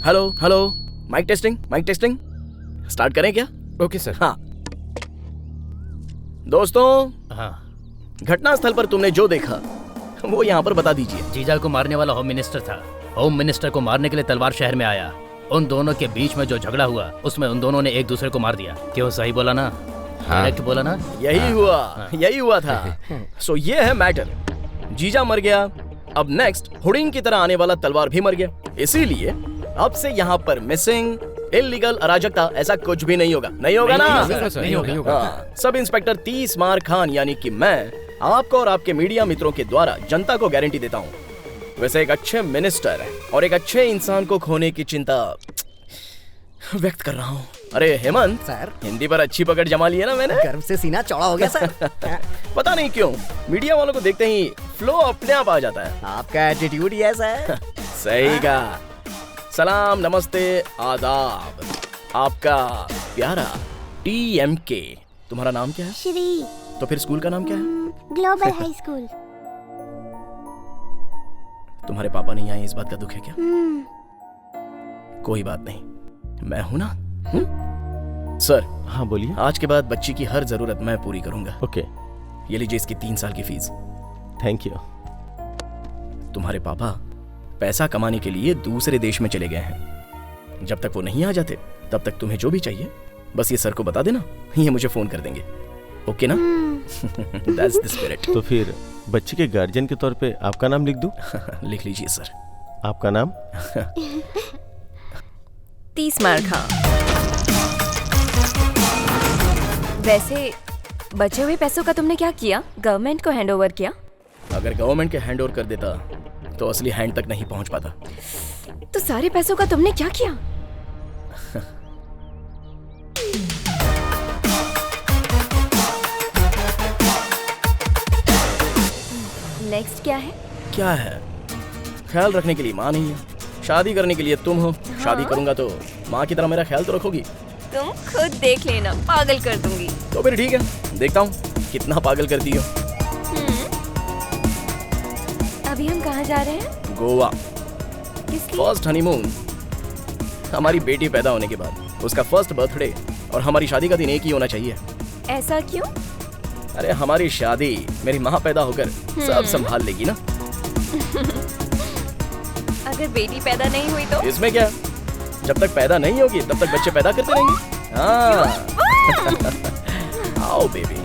Hello hello, mic testing, mic testing. Start करें क्या? Okay sir. हाँ दोस्तों, घटना स्थल पर तुमने जो देखा वो यहाँ पर बता दीजिए। जीजा को मारने वाला होम मिनिस्टर था। होम मिनिस्टर को मारने के लिए तलवार शहर में आया। उन दोनों के बीच में जो झगड़ा हुआ उसमें उन दोनों ने एक दूसरे को मार दिया। क्यों, सही बोला ना? करेक्ट बोला ना? यही हुआ, यही हुआ था। सो ये है मैटर। जीजा मर गया, अब नेक्स्ट हुडिंग की तरह आने वाला तलवार भी मर गया। इसीलिए अब से यहाँ पर मिसिंग, इल्लीगल, अराजकता, ऐसा कुछ भी नहीं होगा। नहीं होगा ना? नहीं होगा। हाँ, सब इंस्पेक्टर 30 मार खान यानी कि मैं आपको और आपके मीडिया मित्रों के द्वारा जनता को गारंटी देता हूँ। वैसे एक अच्छे मिनिस्टर और एक अच्छे इंसान को खोने की चिंता व्यक्त कर रहा हूँ। अरे हेमंत सर, हिंदी पर अच्छी पकड़ जमा ली है ना मैंने। गर्व से सीना चौड़ा हो गया सर। पता नहीं क्यों मीडिया वालों को देखते ही फ्लो अपने आप आ जाता है। आपका एटीट्यूड ही ऐसा है। सही कहा। सलाम, नमस्ते, आदाब। आपका प्यारा TMK। तुम्हारा नाम क्या है? श्री। तो फिर स्कूल का नाम क्या है? Global high school. तुम्हारे पापा नहीं आए, इस बात का दुख है क्या? कोई बात नहीं, मैं हूं ना। सर। हाँ बोलिए। आज के बाद बच्ची की हर जरूरत मैं पूरी करूंगा। ओके। ये लीजिए इसकी 3 साल की फीस। Thank you. तुम्हारे पापा पैसा कमाने के लिए दूसरे देश में चले गए हैं। जब तक वो नहीं आ जाते तब तक तुम्हें जो भी चाहिए बस ये सर को बता देना, ये मुझे फोन कर देंगे। ओके ना? That's the spirit। तो फिर बच्ची के गार्जियन के तौर पे आपका नाम लिख दूं? लिख लीजिए सर। आपका नाम? 30 मार खा। वैसे बचे हुए पैसों का तुमने क्या किया? गवर्नमेंट को हैंड ओवर किया? अगर गवर्नमेंट के हैंड ओवर कर देता तो असली हैंड तक नहीं पहुंच पाता। तो सारे पैसों का तुमने क्या किया? नेक्स्ट क्या है? क्या है? ख्याल रखने के लिए माँ नहीं है, शादी करने के लिए तुम हो। शादी करूंगा तो माँ की तरह मेरा ख्याल तो रखोगी। तुम खुद देख लेना, पागल कर दूंगी। तो फिर ठीक है, देखता हूँ कितना पागल करती हो। अभी हम कहाँ जा रहे हैं? गोवा। किसकी? First honeymoon. हमारी बेटी पैदा होने के बाद उसका फर्स्ट बर्थडे और हमारी शादी का दिन एक ही होना चाहिए। ऐसा क्यों? अरे हमारी शादी मेरी माँ पैदा होकर सब संभाल लेगी ना। अगर बेटी पैदा नहीं हुई तो? इसमें क्या, जब तक पैदा नहीं होगी तब तक बच्चे पैदा करते रहेंगे। हाँ। आओ बेबी।